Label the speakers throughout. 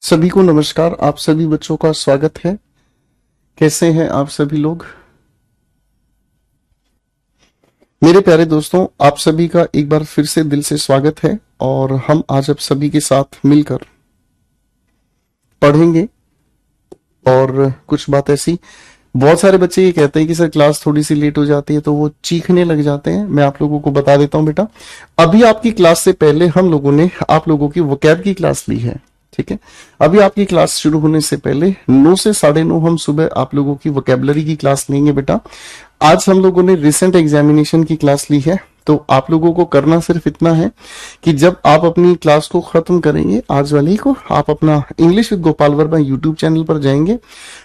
Speaker 1: सभी को नमस्कार। आप सभी बच्चों का स्वागत है। कैसे हैं आप सभी लोग? मेरे प्यारे दोस्तों, आप सभी का एक बार फिर से दिल से स्वागत है और हम आज आप सभी के साथ मिलकर पढ़ेंगे। और कुछ बात ऐसी, बहुत सारे बच्चे ये कहते हैं कि सर क्लास थोड़ी सी लेट हो जाती है तो वो चीखने लग जाते हैं। मैं आप लोगों को बता देता हूं बेटा, अभी आपकी क्लास से पहले हम लोगों ने आप लोगों की वोकैब की क्लास ली है। ठीक है, अभी आपकी क्लास शुरू होने से पहले 9 से 9:30 हम सुबह आप लोगों की वोकैबुलरी की क्लास लेंगे बेटा। आज हम लोगों ने रिसेंट एग्जामिनेशन की क्लास ली है, तो आप लोगों को करना सिर्फ इतना है कि जब आप अपनी क्लास को खत्म करेंगे आज वाली को, आप अपना English with Gopal Verma YouTube channel पर जाएंगे।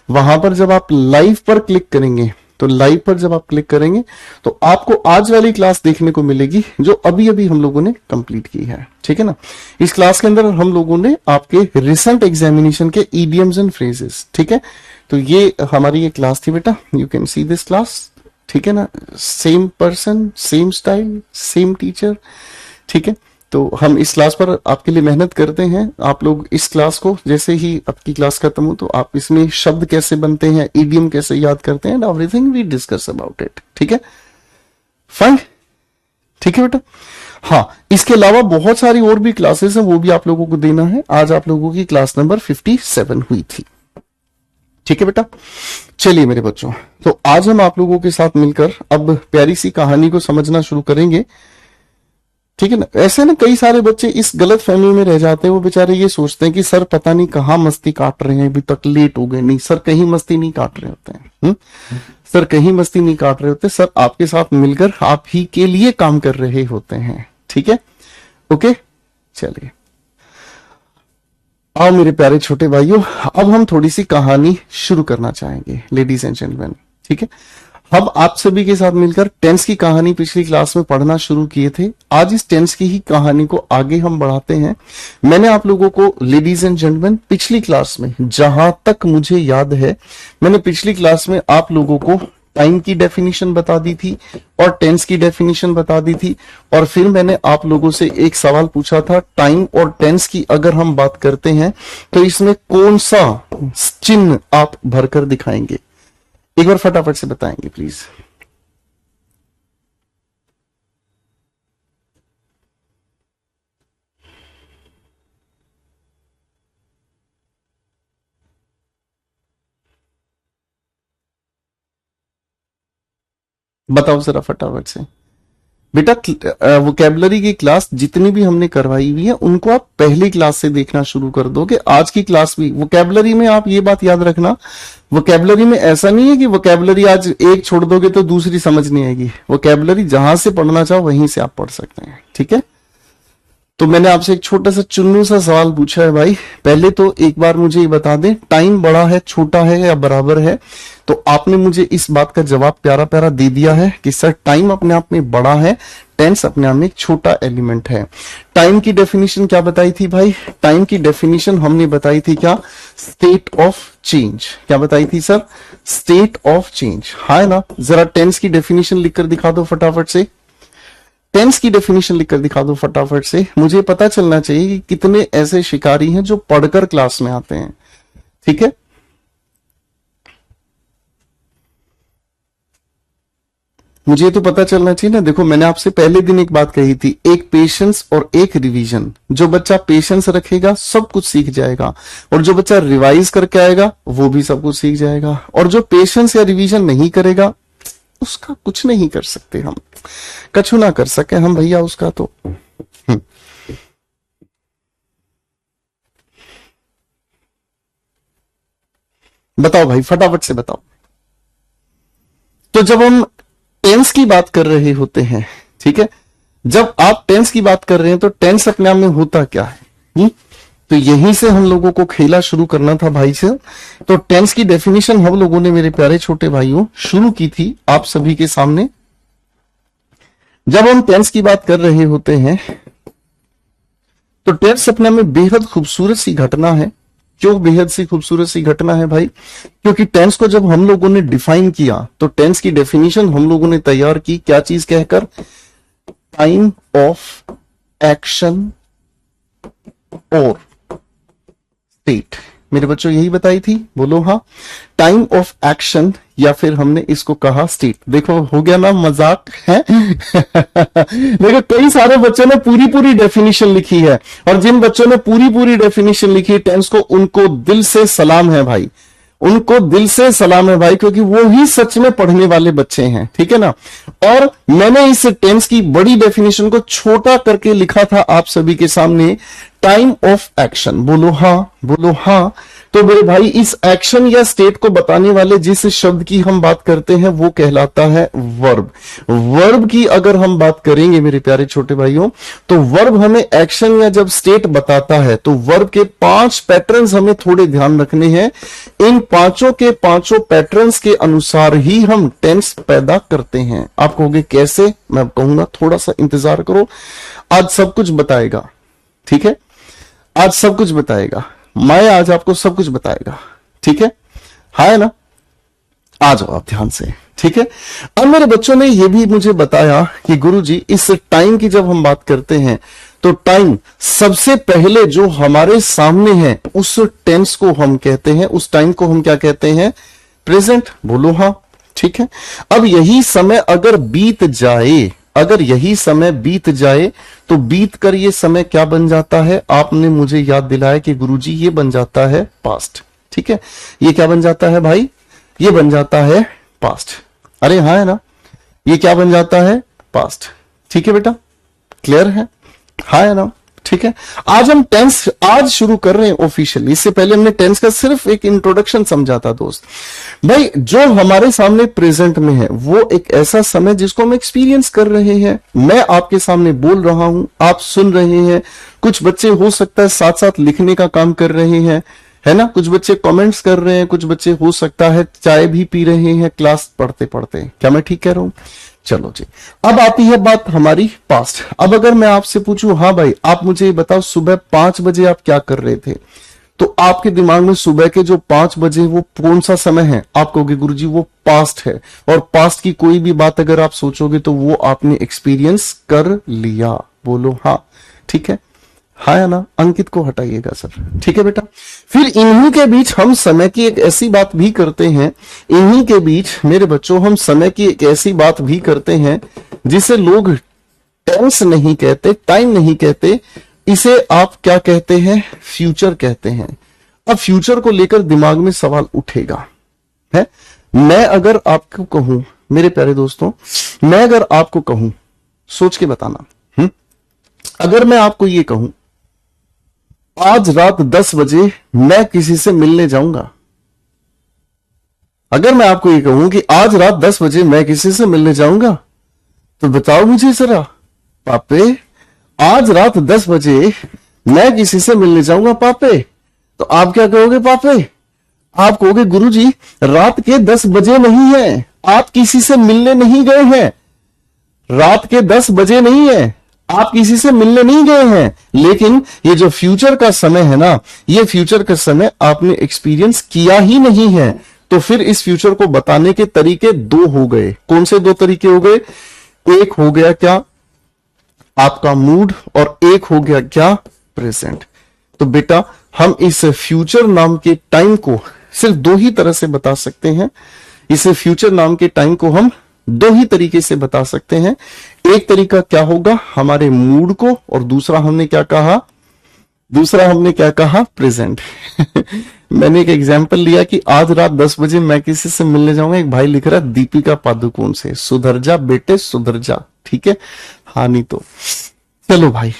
Speaker 1: वहां पर जब आप लाइव पर क्लिक करेंगे, तो लाइव पर जब आप क्लिक करेंगे तो आपको आज वाली क्लास देखने को मिलेगी जो अभी अभी हम लोगों ने कंप्लीट की है। ठीक है ना, इस क्लास के अंदर हम लोगों ने आपके रिसेंट एग्जामिनेशन के इडियम्स एंड फ्रेजेस, ठीक है, तो ये हमारी ये क्लास थी बेटा। You can see this class, ठीक है ना, same person, same style, same teacher. ठीक है, तो हम इस क्लास पर आपके लिए मेहनत करते हैं। आप लोग इस क्लास को जैसे ही आपकी क्लास खत्म हो तो आप इसमें शब्द कैसे बनते हैं, इडियम कैसे याद करते हैं, everything we discuss about it. ठीक है, फाइन, ठीक है बेटा। हाँ, इसके अलावा बहुत सारी और भी क्लासेस हैं, वो भी आप लोगों को देना है। आज आप लोगों की क्लास नंबर 57 हुई थी। ठीक है बेटा, चलिए मेरे बच्चों, तो आज हम आप लोगों के साथ मिलकर अब प्यारी सी कहानी को समझना शुरू करेंगे। ठीक है ना, ऐसे ना कई सारे बच्चे इस गलत फहमी में रह जाते हैं। वो बेचारे ये सोचते हैं कि सर पता नहीं कहाँ मस्ती काट रहे हैं, अभी तक लेट हो गए। नहीं सर, कहीं मस्ती नहीं काट रहे होते हैं। सर कहीं मस्ती नहीं काट रहे होते, सर आपके साथ मिलकर आप ही के लिए काम कर रहे होते हैं। ठीक है, ओके, चलिए आओ मेरे प्यारे छोटे भाइयों, अब हम थोड़ी सी कहानी शुरू करना चाहेंगे लेडीज एंड जेंटलमैन। ठीक है, हम आप सभी के साथ मिलकर टेंस की कहानी पिछली क्लास में पढ़ना शुरू किए थे। आज इस टेंस की ही कहानी को आगे हम बढ़ाते हैं। मैंने आप लोगों को लेडीज एंड जेंटलमैन पिछली क्लास में, जहां तक मुझे याद है, मैंने पिछली क्लास में आप लोगों को टाइम की डेफिनेशन बता दी थी और टेंस की डेफिनेशन बता दी थी। और फिर मैंने आप लोगों से एक सवाल पूछा था, टाइम और टेंस की अगर हम बात करते हैं तो इसमें कौन सा चिन्ह आप भरकर दिखाएंगे? एक बार फटाफट से बताएंगे प्लीज। बताओ जरा फटाफट से बेटा। वोकेबलरी की क्लास जितनी भी हमने करवाई हुई है उनको आप पहली क्लास से देखना शुरू कर दोगे। आज की क्लास भी वोकेबलरी में, आप ये बात याद रखना, वोकेबलरी में ऐसा नहीं है कि वोकेबलरी आज एक छोड़ दोगे तो दूसरी समझ नहीं आएगी। वोकेबलरी जहां से पढ़ना चाहो वहीं से आप पढ़ सकते हैं। ठीक है, तो मैंने आपसे एक छोटा सा चुन्नू सा सवाल पूछा है भाई। पहले तो एक बार मुझे ये बता दें, टाइम बड़ा है, छोटा है या बराबर है? तो आपने मुझे इस बात का जवाब प्यारा प्यारा दे दिया है कि सर टाइम अपने आप में बड़ा है, टेंस अपने आप में एक छोटा एलिमेंट है। टाइम की डेफिनेशन क्या बताई थी भाई? टाइम की डेफिनेशन हमने बताई थी क्या? State of change. क्या बताई थी सर? State of change. हाँ ना, जरा टेंस की डेफिनेशन लिखकर दिखा दो फटाफट से। टेंस की डेफिनेशन लिखकर दिखा दो फटाफट से। मुझे पता चलना चाहिए कि कितने ऐसे शिकारी हैं जो पढ़कर क्लास में आते हैं। ठीक है, मुझे तो पता चलना चाहिए ना। देखो, मैंने आपसे पहले दिन एक बात कही थी, एक पेशेंस और एक रिवीजन। जो बच्चा पेशेंस रखेगा सब कुछ सीख जाएगा, और जो बच्चा रिवाइज करके आएगा वो भी सब कुछ सीख जाएगा। और जो पेशेंस या रिवीजन नहीं करेगा उसका कुछ नहीं कर सकते हम, कछु ना कर सके हम भैया उसका। तो बताओ भाई, फटाफट से बताओ। तो जब हम टेंस की बात कर रहे होते हैं, ठीक है, जब आप टेंस की बात कर रहे हैं तो टेंस अपने आप में होता क्या है? तो यहीं से हम लोगों को खेला शुरू करना था भाई से। तो टेंस की डेफिनेशन हम लोगों ने मेरे प्यारे छोटे भाइयों शुरू की थी आप सभी के सामने। जब हम टेंस की बात कर रहे होते हैं तो टेंस अपने में बेहद खूबसूरत सी घटना है। क्यों बेहद सी खूबसूरत सी घटना है भाई? क्योंकि टेंस को जब हम लोगों ने डिफाइन किया तो टेंस की डेफिनेशन हम लोगों ने तैयार की क्या चीज कहकर? टाइम ऑफ एक्शन और स्टेट। मेरे बच्चों यही बताई थी, बोलो हाँ। टाइम ऑफ एक्शन या फिर हमने इसको कहा स्टेट। देखो हो गया ना मजाक है। देखो कई सारे बच्चों ने पूरी पूरी डेफिनेशन लिखी है, और जिन बच्चों ने पूरी पूरी डेफिनेशन लिखी है टेंस को, उनको दिल से सलाम है भाई, उनको दिल से सलाम है भाई, क्योंकि वो ही सच में पढ़ने वाले बच्चे हैं, ठीक है ना। और मैंने इस टेंस की बड़ी डेफिनेशन को छोटा करके लिखा था आप सभी के सामने, टाइम ऑफ एक्शन। बोलो हाँ, बोलो हाँ। तो मेरे भाई इस एक्शन या स्टेट को बताने वाले जिस शब्द की हम बात करते हैं वो कहलाता है वर्ब। वर्ब की अगर हम बात करेंगे मेरे प्यारे छोटे भाइयों, तो वर्ब हमें एक्शन या जब स्टेट बताता है तो वर्ब के 5 पैटर्न्स हमें थोड़े ध्यान रखने हैं। इन पांचों के पांचों पैटर्न्स के अनुसार ही हम टेंस पैदा करते हैं। आप कहोगे कैसे, मैं कहूंगा थोड़ा सा इंतजार करो, आज सब कुछ बताएगा, ठीक है। आज सब कुछ बताएगा, मैं आज आपको सब कुछ बताएगा, ठीक है। है ना, आ जाओ आप ध्यान से, ठीक है। अब मेरे बच्चों ने यह भी मुझे बताया कि गुरुजी इस टाइम की जब हम बात करते हैं तो टाइम सबसे पहले जो हमारे सामने है उस टेंस को हम कहते हैं, उस टाइम को हम क्या कहते हैं, प्रेजेंट। बोलो हाँ, ठीक है। अब यही समय अगर बीत जाए, अगर यही समय बीत जाए तो बीत कर ये समय क्या बन जाता है, आपने मुझे याद दिलाया कि गुरुजी ये बन जाता है पास्ट, ठीक है। ये क्या बन जाता है भाई, ये बन जाता है पास्ट। अरे हाँ है ना, ये क्या बन जाता है, पास्ट, ठीक है बेटा, क्लियर है, हाँ है ना, ठीक है। आज हम टेंस आज शुरू कर रहे हैं ऑफिशियली, इससे पहले हमने टेंस का सिर्फ एक इंट्रोडक्शन समझा था दोस्त। भाई जो हमारे सामने प्रेजेंट में है वो एक ऐसा समय जिसको हम एक्सपीरियंस कर रहे हैं। मैं आपके सामने बोल रहा हूं, आप सुन रहे हैं, कुछ बच्चे हो सकता है साथ साथ लिखने का काम कर रहे हैं, है ना, कुछ बच्चे कमेंट्स कर रहे हैं, कुछ बच्चे हो सकता है चाय भी पी रहे हैं क्लास पढ़ते पढ़ते। क्या मैं ठीक कह रहा हूं? चलो जी, अब आती है बात हमारी पास्ट। अब अगर मैं आपसे पूछूं, हाँ भाई आप मुझे ये बताओ सुबह 5 बजे आप क्या कर रहे थे, तो आपके दिमाग में सुबह के जो 5 बजे वो कौन सा समय है? आप कहोगे गुरुजी वो पास्ट है, और पास्ट की कोई भी बात अगर आप सोचोगे तो वो आपने एक्सपीरियंस कर लिया। बोलो हाँ, ठीक है, हाँ या ना। अंकित को हटाइएगा सर, ठीक है बेटा। फिर इन्हीं के बीच हम समय की एक ऐसी बात भी करते हैं, इन्हीं के बीच मेरे बच्चों हम समय की एक ऐसी बात भी करते हैं जिसे लोग टेंस नहीं कहते, टाइम नहीं कहते, इसे आप क्या कहते हैं, फ्यूचर कहते हैं। अब फ्यूचर को लेकर दिमाग में सवाल उठेगा है। मैं अगर आपको कहूं मेरे प्यारे दोस्तों, मैं अगर आपको कहूं, सोच के बताना, अगर मैं आपको ये कहूं आज रात 10 बजे मैं किसी से मिलने जाऊंगा, अगर मैं आपको ये कहूं कि आज रात 10 बजे मैं किसी से मिलने जाऊंगा, तो बताओ मुझे जरा पापे, आज रात 10 बजे मैं किसी से मिलने जाऊंगा पापे, तो आप क्या कहोगे पापे? आप कहोगे गुरुजी रात के 10 बजे नहीं है, आप किसी से मिलने नहीं गए हैं, रात के 10 बजे नहीं है, आप किसी से मिलने नहीं गए हैं, लेकिन ये जो फ्यूचर का समय है ना, ये फ्यूचर का समय आपने एक्सपीरियंस किया ही नहीं है। तो फिर इस फ्यूचर को बताने के तरीके 2 हो गए। कौन से 2 तरीके हो गए? एक हो गया क्या, आपका मूड, और एक हो गया क्या, प्रेजेंट। तो बेटा हम इस फ्यूचर नाम के टाइम को सिर्फ 2 ही तरह से बता सकते हैं। इस फ्यूचर नाम के टाइम को हम 2 ही तरीके से बता सकते हैं। एक तरीका क्या होगा, हमारे मूड को, और दूसरा हमने क्या कहा, दूसरा हमने क्या कहा, प्रेजेंट। मैंने एक एग्जांपल लिया कि आज रात 10 बजे मैं किसी से मिलने जाऊंगा। एक भाई लिख रहा है दीपिका पादुकोण से, सुधर जा बेटे सुधर जा, ठीक है, हाँ नहीं तो। चलो भाई,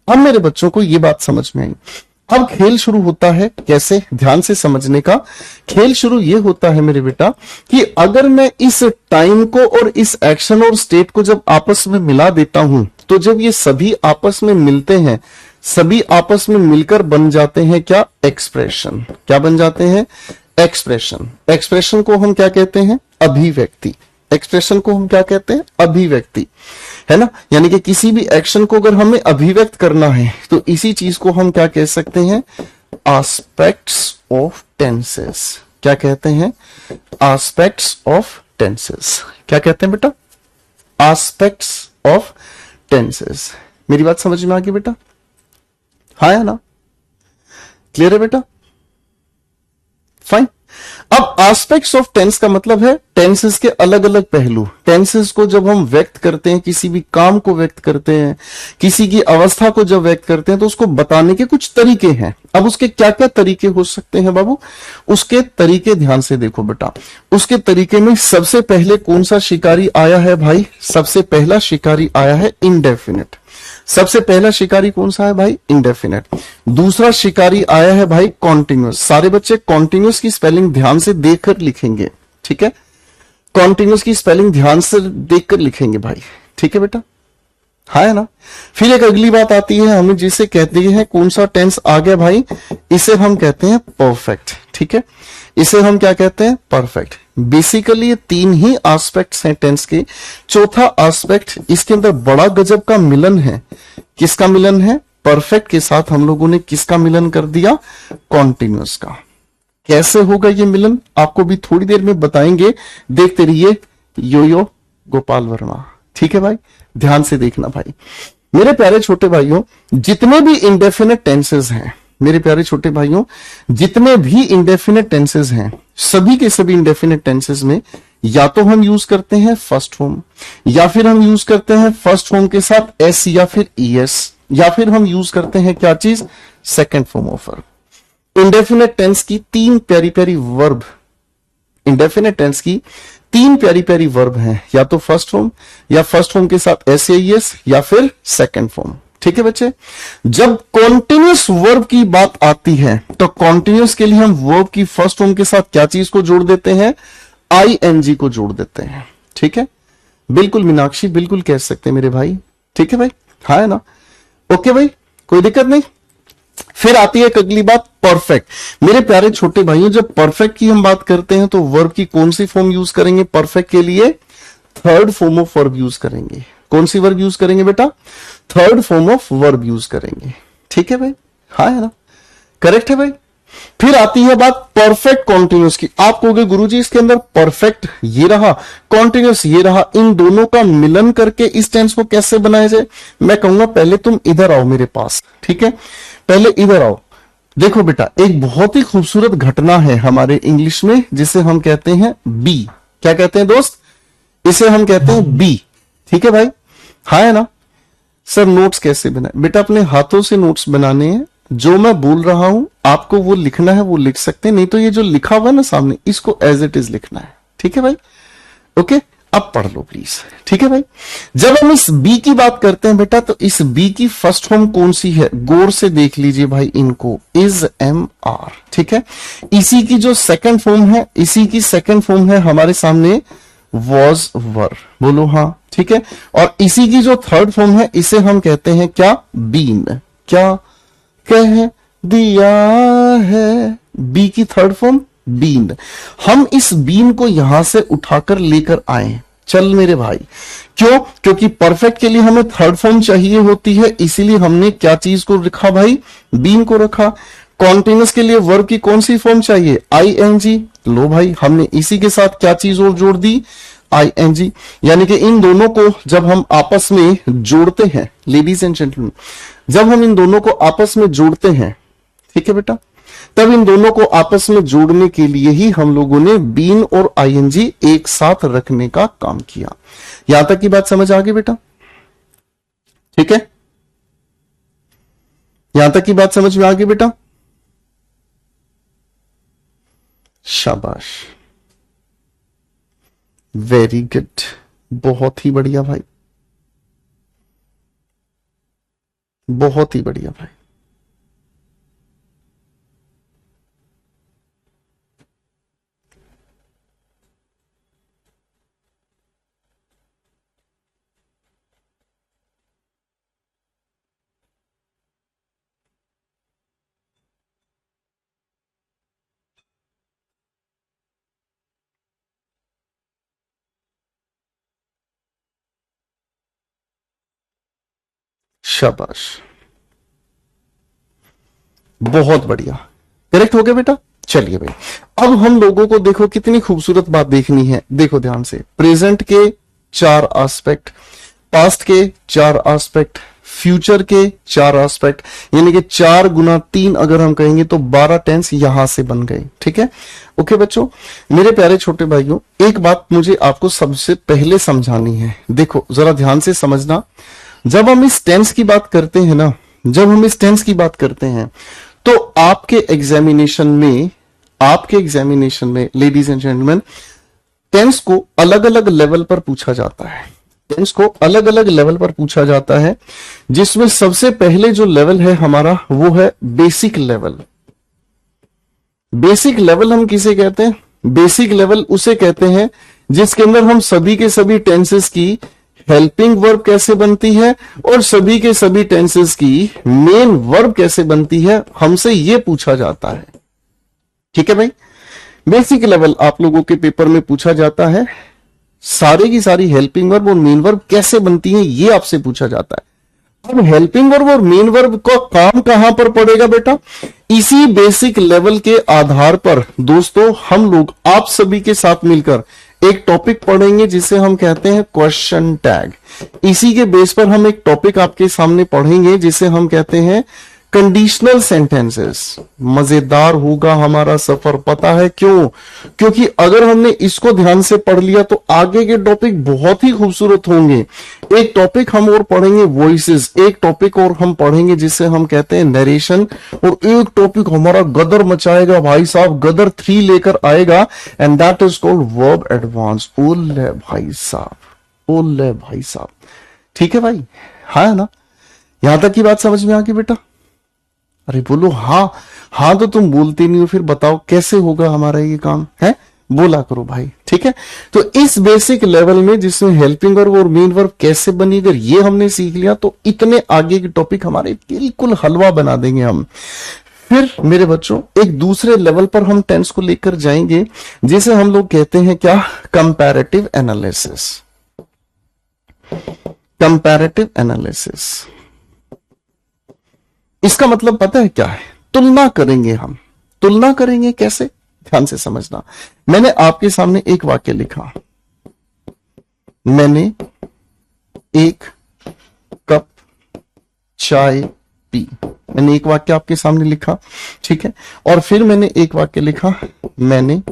Speaker 1: अब मेरे बच्चों को ये बात समझ में आई। अब खेल शुरू होता है, कैसे, ध्यान से समझने का। खेल शुरू ये होता है मेरे बेटा कि अगर मैं इस टाइम को और इस एक्शन और स्टेट को जब आपस में मिला देता हूं, तो जब ये सभी आपस में मिलते हैं, सभी आपस में मिलकर बन जाते हैं क्या, एक्सप्रेशन। क्या बन जाते हैं, एक्सप्रेशन। एक्सप्रेशन को हम क्या कहते हैं, अभिव्यक्ति। एक्सप्रेशन को हम क्या कहते हैं, अभिव्यक्ति, है ना। यानी कि किसी भी एक्शन को अगर हमें अभिव्यक्त करना है तो इसी चीज को हम क्या कह सकते हैं, एस्पेक्ट्स ऑफ टेंसेस। क्या कहते हैं, एस्पेक्ट्स ऑफ टेंसेस। क्या कहते हैं बेटा, एस्पेक्ट्स ऑफ टेंसेस। मेरी बात समझ में आ गई बेटा, हाँ या ना, क्लियर है बेटा, फाइन। अब एस्पेक्ट्स ऑफ टेंस का मतलब है टेंसेस के अलग अलग पहलू। टेंसेस को जब हम व्यक्त करते हैं, किसी भी काम को व्यक्त करते हैं, किसी की अवस्था को जब व्यक्त करते हैं, तो उसको बताने के कुछ तरीके हैं। अब उसके क्या क्या तरीके हो सकते हैं बाबू, उसके तरीके ध्यान से देखो बेटा। उसके तरीके में सबसे पहले कौन सा शिकारी आया है भाई, सबसे पहला शिकारी आया है इंडेफिनिट। सबसे पहला शिकारी कौन सा है भाई, इंडेफिनिट। दूसरा शिकारी आया है भाई कॉन्टिन्यूअस। सारे बच्चे कॉन्टिन्यूअस की स्पेलिंग ध्यान से देखकर लिखेंगे, ठीक है। कॉन्टिन्यूअस की स्पेलिंग ध्यान से देखकर लिखेंगे भाई, ठीक है बेटा, हाँ है ना। फिर एक अगली बात आती है, हमें जिसे कहते हैं कौन सा टेंस आ गया भाई, इसे हम कहते हैं परफेक्ट, ठीक है। इसे हम क्या कहते हैं, परफेक्ट। बेसिकली ये तीन ही एस्पेक्ट्स हैं टेंस के। चौथा एस्पेक्ट इसके अंदर बड़ा गजब का मिलन है। किसका मिलन है, परफेक्ट के साथ हम लोगों ने किसका मिलन कर दिया, कॉन्टिन्यूअस का। कैसे होगा ये मिलन आपको भी थोड़ी देर में बताएंगे, देखते रहिए यो गोपाल वर्मा, ठीक है भाई, ध्यान से देखना भाई। मेरे प्यारे छोटे भाइयों, जितने भी इंडेफिनिट टेंसेस हैं, मेरे प्यारे छोटे भाइयों, जितने भी इंडेफिनिट टेंसेस हैं, सभी के सभी इंडेफिनिट टेंसेस में या तो हम यूज करते हैं फर्स्ट फॉर्म, या फिर हम यूज करते हैं फर्स्ट फॉर्म के साथ एस या फिर ईएस, या फिर हम यूज करते हैं क्या चीज, second form of verb. Indefinite tense की तीन प्यारी प्यारी वर्ब, इंडेफिनिट टेंस की तीन प्यारी प्यारी वर्ब हैं, या तो फर्स्ट फॉर्म, या फर्स्ट फॉर्म के साथ एस या ईएस, या फिर सेकंड फॉर्म, ठीक है बच्चे। जब कॉन्टिन्यूअस वर्ब की बात आती है तो कॉन्टिन्यूअस के लिए हम वर्ब की फर्स्ट फॉर्म के साथ क्या चीज को जोड़ देते हैं, आईएनजी को जोड़ देते हैं, ठीक है। बिल्कुल मीनाक्षी, बिल्कुल कह सकते हैं मेरे भाई, ठीक है भाई, हाँ है ना, ओके भाई, कोई दिक्कत नहीं। फिर आती है एक अगली बात, परफेक्ट। मेरे प्यारे छोटे भाइयों, जब परफेक्ट की हम बात करते हैं तो वर्ब की कौन सी फॉर्म यूज करेंगे, परफेक्ट के लिए third form of verb use करेंगे। कौन सी वर्ब यूज करेंगे बेटा, third form of verb use करेंगे, ठीक है भाई, हाँ है ना, करेक्ट है भाई। फिर आती है बात परफेक्ट कॉन्टिन्यूअस की। आप कहोगे गुरुजी इसके अंदर परफेक्ट ये रहा, कॉन्टिन्यूअस ये रहा, इन दोनों का मिलन करके इस टेंस को कैसे बनाया जाए। मैं कहूंगा पहले तुम इधर आओ मेरे पास, ठीक है, पहले इधर आओ। देखो बेटा, एक बहुत ही खूबसूरत घटना है हमारे इंग्लिश में जिसे हम कहते हैं बी। क्या कहते हैं दोस्त, इसे हम कहते हैं बी, ठीक है भाई, हाँ है ना। सर नोट्स कैसे बनाए, बेटा अपने हाथों से नोट्स बनाने हैं। जो मैं बोल रहा हूं आपको वो लिखना है, वो लिख सकते हैं, नहीं तो ये जो लिखा हुआ है ना सामने, इसको एज इट इज लिखना है, ठीक है भाई, ओके। अब पढ़ लो प्लीज, ठीक है भाई। जब हम इस बी की बात करते हैं बेटा, तो इस बी की फर्स्ट फॉर्म कौन सी है, गौर से देख लीजिए भाई इनको, इज एम आर, ठीक है। इसी की जो सेकंड फॉर्म है, इसी की सेकंड फॉर्म है हमारे सामने वॉज वर, बोलो हाँ, ठीक है। और इसी की जो थर्ड फॉर्म है, इसे हम कहते हैं क्या, बीन। क्या कह दिया है, बी की थर्ड फॉर्म बीन। हम इस बीन को यहां से उठाकर लेकर आए, चल मेरे भाई। क्यों, क्योंकि परफेक्ट के लिए हमें थर्ड फॉर्म चाहिए होती है, इसीलिए हमने क्या चीज को रखा भाई, बीन को रखा। कॉन्टिन्यूअस के लिए वर्ब की कौन सी फॉर्म चाहिए, आईएनजी। लो भाई, हमने इसी के साथ क्या चीज और जोड़ दी, आईएनजी। यानी कि इन दोनों को जब हम आपस में जोड़ते हैं, लेडीज एंड जेंटलमैन, जब हम इन दोनों को आपस में जोड़ते हैं, ठीक है बेटा, तब इन दोनों को आपस में जोड़ने के लिए ही हम लोगों ने बीन और आईएनजी एक साथ रखने का काम किया। यहां तक की बात समझ आ गई बेटा, ठीक है, यहां तक की बात समझ में आ गई बेटा, शाबाश, वेरी गुड, बहुत ही बढ़िया भाई, बहुत ही बढ़िया भाई। शाबाश, बहुत बढ़िया, करेक्ट हो गया बेटा। चलिए भाई, अब हम लोगों को देखो कितनी खूबसूरत बात देखनी है, देखो ध्यान से। प्रेजेंट के 4 एस्पेक्ट, पास्ट के 4 एस्पेक्ट, फ्यूचर के 4 एस्पेक्ट, यानी कि 4 गुना 3 अगर हम कहेंगे तो 12 टेंस यहां से बन गए। ठीक है, ओके बच्चों, मेरे प्यारे छोटे भाइयों, एक बात मुझे आपको सबसे पहले समझानी है। देखो जरा ध्यान से समझना, जब हम इस टेंस की बात करते हैं ना, जब हम इस टेंस की बात करते हैं तो आपके एग्जामिनेशन में लेडीज एंड जेंटलमैन, टेंस को अलग अलग लेवल पर पूछा जाता है। टेंस को अलग अलग लेवल पर पूछा जाता है, जिसमें सबसे पहले जो लेवल है हमारा वो है बेसिक लेवल। बेसिक लेवल हम किसे कहते हैं? बेसिक लेवल उसे कहते हैं जिसके अंदर हम सभी के सभी टेंसेस की हेल्पिंग वर्ब कैसे बनती है और सभी के सभी टेंसेस की मेन वर्ब कैसे बनती है, हमसे यह पूछा जाता है। ठीक है भाई, बेसिक लेवल आप लोगों के पेपर में पूछा जाता है, सारे की सारी हेल्पिंग वर्ब और मेन वर्ब कैसे बनती है ये आपसे पूछा जाता है। अब हेल्पिंग वर्ब और मेन वर्ब का काम कहां पर पड़ेगा बेटा? इसी बेसिक लेवल के आधार पर दोस्तों हम लोग आप सभी के साथ मिलकर एक टॉपिक पढ़ेंगे जिसे हम कहते हैं क्वेश्चन टैग। इसी के बेस पर हम एक टॉपिक आपके सामने पढ़ेंगे जिसे हम कहते हैं कंडीशनल सेंटेंसेस। मजेदार होगा हमारा सफर, पता है क्यों? क्योंकि अगर हमने इसको ध्यान से पढ़ लिया तो आगे के टॉपिक बहुत ही खूबसूरत होंगे। एक टॉपिक हम और पढ़ेंगे वॉइसेस, एक टॉपिक और हम पढ़ेंगे जिसे हम कहते हैं नरेशन, और एक टॉपिक हमारा गदर मचाएगा भाई साहब, गदर 3 लेकर आएगा, and that is called verb advance. ओले भाई साहब, ओले भाई साहब, ठीक है भाई, हाँ ना? यहां तक की बात समझ में आ गई बेटा? अरे बोलो हाँ। हाँ तो तुम बोलते नहीं हो, फिर बताओ कैसे होगा हमारा ये काम है? बोला करो भाई। ठीक है, तो इस बेसिक लेवल में जिसमें हेल्पिंग वर्ब और मेन वर्ब कैसे बनी, अगर ये हमने सीख लिया तो इतने आगे के टॉपिक हमारे बिल्कुल हलवा बना देंगे हम। फिर मेरे बच्चों एक दूसरे लेवल पर हम टेंस को लेकर जाएंगे जिसे हम लोग कहते हैं क्या? Comparative analysis. कंपैरेटिव एनालिसिस, इसका मतलब पता है क्या है? तुलना करेंगे हम। तुलना करेंगे कैसे? ध्यान से समझना। मैंने आपके सामने एक वाक्य लिखा, मैंने एक कप चाय पी। मैंने एक वाक्य आपके सामने लिखा, ठीक है, और फिर मैंने एक वाक्य लिखा, मैं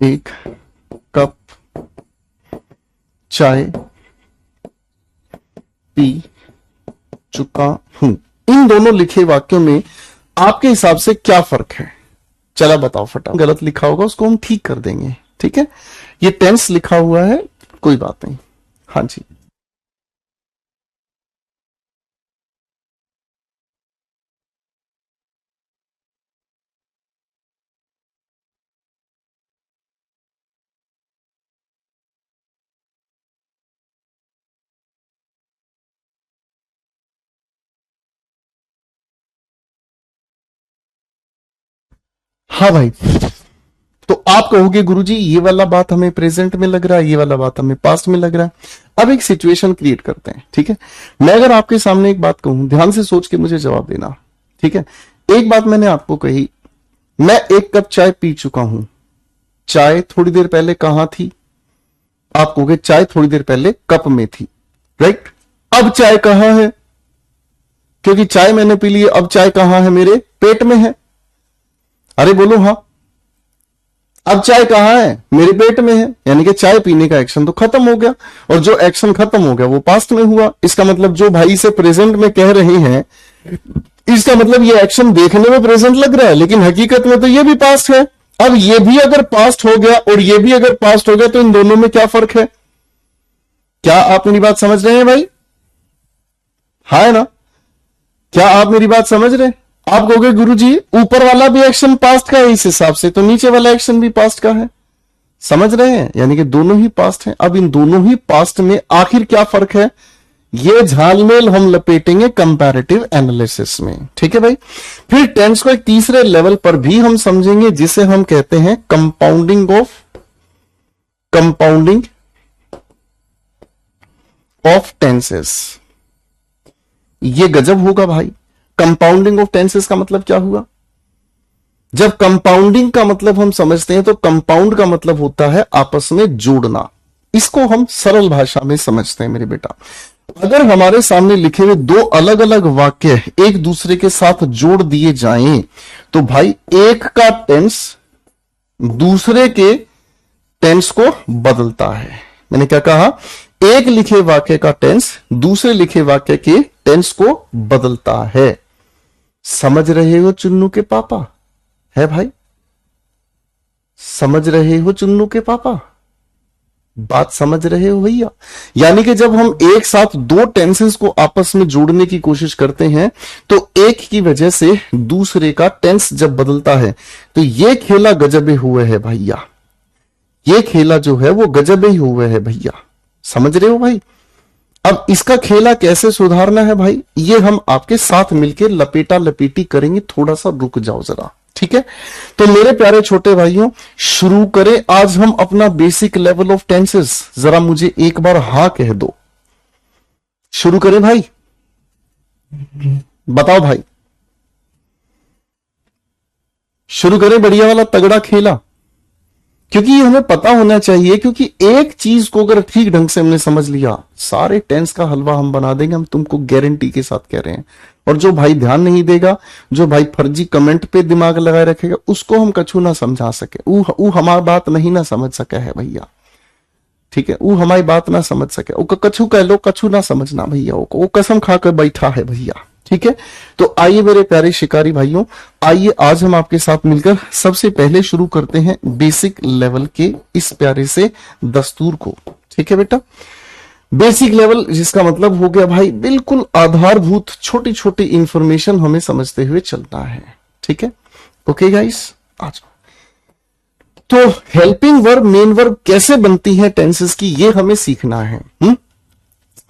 Speaker 1: एक कप चाय पी चुका हूं। इन दोनों लिखे वाक्यों में आपके हिसाब से क्या फर्क है? चला बताओ फटा। गलत लिखा होगा उसको हम ठीक कर देंगे। ठीक है, ये टेंस लिखा हुआ है, कोई बात नहीं। हाँ जी, हाँ भाई। तो आप कहोगे गुरुजी ये वाला बात हमें प्रेजेंट में लग रहा है, ये वाला बात हमें पास्ट में लग रहा है। अब एक सिचुएशन क्रिएट करते हैं। ठीक है, मैं अगर आपके सामने एक बात कहूं, ध्यान से सोच के मुझे जवाब देना। ठीक है, एक बात मैंने आपको कही, मैं एक कप चाय पी चुका हूं। चाय थोड़ी देर पहले कहां थी? आप कहोगे चाय थोड़ी देर पहले कप में थी, राइट? अब चाय कहां है? क्योंकि चाय मैंने पी ली, अब चाय कहां है? मेरे पेट में है। अरे बोलो हाँ। अब चाय कहां है? मेरे पेट में है, यानी कि चाय पीने का एक्शन तो खत्म हो गया, और जो एक्शन खत्म हो गया वो पास्ट में हुआ। इसका मतलब जो भाई से प्रेजेंट में कह रहे हैं, इसका मतलब ये एक्शन देखने में प्रेजेंट लग रहा है, लेकिन हकीकत में तो ये भी पास्ट है। अब ये भी अगर पास्ट हो गया और ये भी अगर पास्ट हो गया तो इन दोनों में क्या फर्क है? क्या आप मेरी बात समझ रहे हैं भाई? हाँ है ना? क्या आप मेरी बात समझ रहे हैं? आप कहोगे गुरुजी ऊपर वाला भी एक्शन पास्ट का है, इस हिसाब से तो नीचे वाला एक्शन भी पास्ट का है। समझ रहे हैं? यानी कि दोनों ही पास्ट हैं। अब इन दोनों ही पास्ट में आखिर क्या फर्क है, ये झालमेल हम लपेटेंगे कंपैरेटिव एनालिसिस में। ठीक है भाई, फिर टेंस को एक तीसरे लेवल पर भी हम समझेंगे जिसे हम कहते हैं कंपाउंडिंग ऑफ टेंसेस। ये गजब होगा भाई। कंपाउंडिंग ऑफ टेंसेस का मतलब क्या हुआ? जब कंपाउंडिंग का मतलब हम समझते हैं तो कंपाउंड का मतलब होता है आपस में जोड़ना। इसको हम सरल भाषा में समझते हैं मेरे बेटा। अगर हमारे सामने लिखे हुए दो अलग अलग वाक्य एक दूसरे के साथ जोड़ दिए जाएं तो भाई एक का टेंस दूसरे के टेंस को बदलता है। मैंने क्या कहा? एक लिखे वाक्य का टेंस दूसरे लिखे वाक्य के टेंस को बदलता है। समझ रहे हो चुन्नू के पापा? है भाई, समझ रहे हो चुन्नू के पापा? बात समझ रहे हो भैया? यानी कि जब हम एक साथ दो टेंसेस को आपस में जोड़ने की कोशिश करते हैं तो एक की वजह से दूसरे का टेंस जब बदलता है तो ये खेला गजबे हुए है भैया। ये खेला जो है वो गजबे ही हुए है भैया। समझ रहे हो भाई? अब इसका खेला कैसे सुधारना है भाई, ये हम आपके साथ मिलकर लपेटा लपेटी करेंगे। थोड़ा सा रुक जाओ जरा, ठीक है? तो मेरे प्यारे छोटे भाइयों, शुरू करें आज हम अपना बेसिक लेवल ऑफ टेंसेस। जरा मुझे एक बार हाँ कह दो। शुरू करें भाई? बताओ भाई, शुरू करें बढ़िया वाला तगड़ा खेला? क्योंकि ये हमें पता होना चाहिए, क्योंकि एक चीज को अगर ठीक ढंग से हमने समझ लिया सारे टेंस का हलवा हम बना देंगे। हम तुमको गारंटी के साथ कह रहे हैं। और जो भाई ध्यान नहीं देगा, जो भाई फर्जी कमेंट पे दिमाग लगाए रखेगा, उसको हम कछु ना समझा सके। ऊ हमारी बात नहीं ना समझ सके है भैया, ठीक है? ऊ हमारी बात ना समझ सके, वो कछु कह लो, कछु ना समझना भैया। वो कसम खाकर बैठा है भैया, ठीक है? तो आइए मेरे प्यारे शिकारी भाइयों, आइए आज हम आपके साथ मिलकर सबसे पहले शुरू करते हैं बेसिक लेवल के इस प्यारे से दस्तूर को। ठीक है बेटा? बेसिक लेवल जिसका मतलब हो गया भाई बिल्कुल आधारभूत छोटी छोटी इंफॉर्मेशन हमें समझते हुए चलना है। ठीक है? ओके गाइस, आ जाओ। तो हेल्पिंग वर्ब मेन वर्ब कैसे बनती है टेंसेस की, ये हमें सीखना है।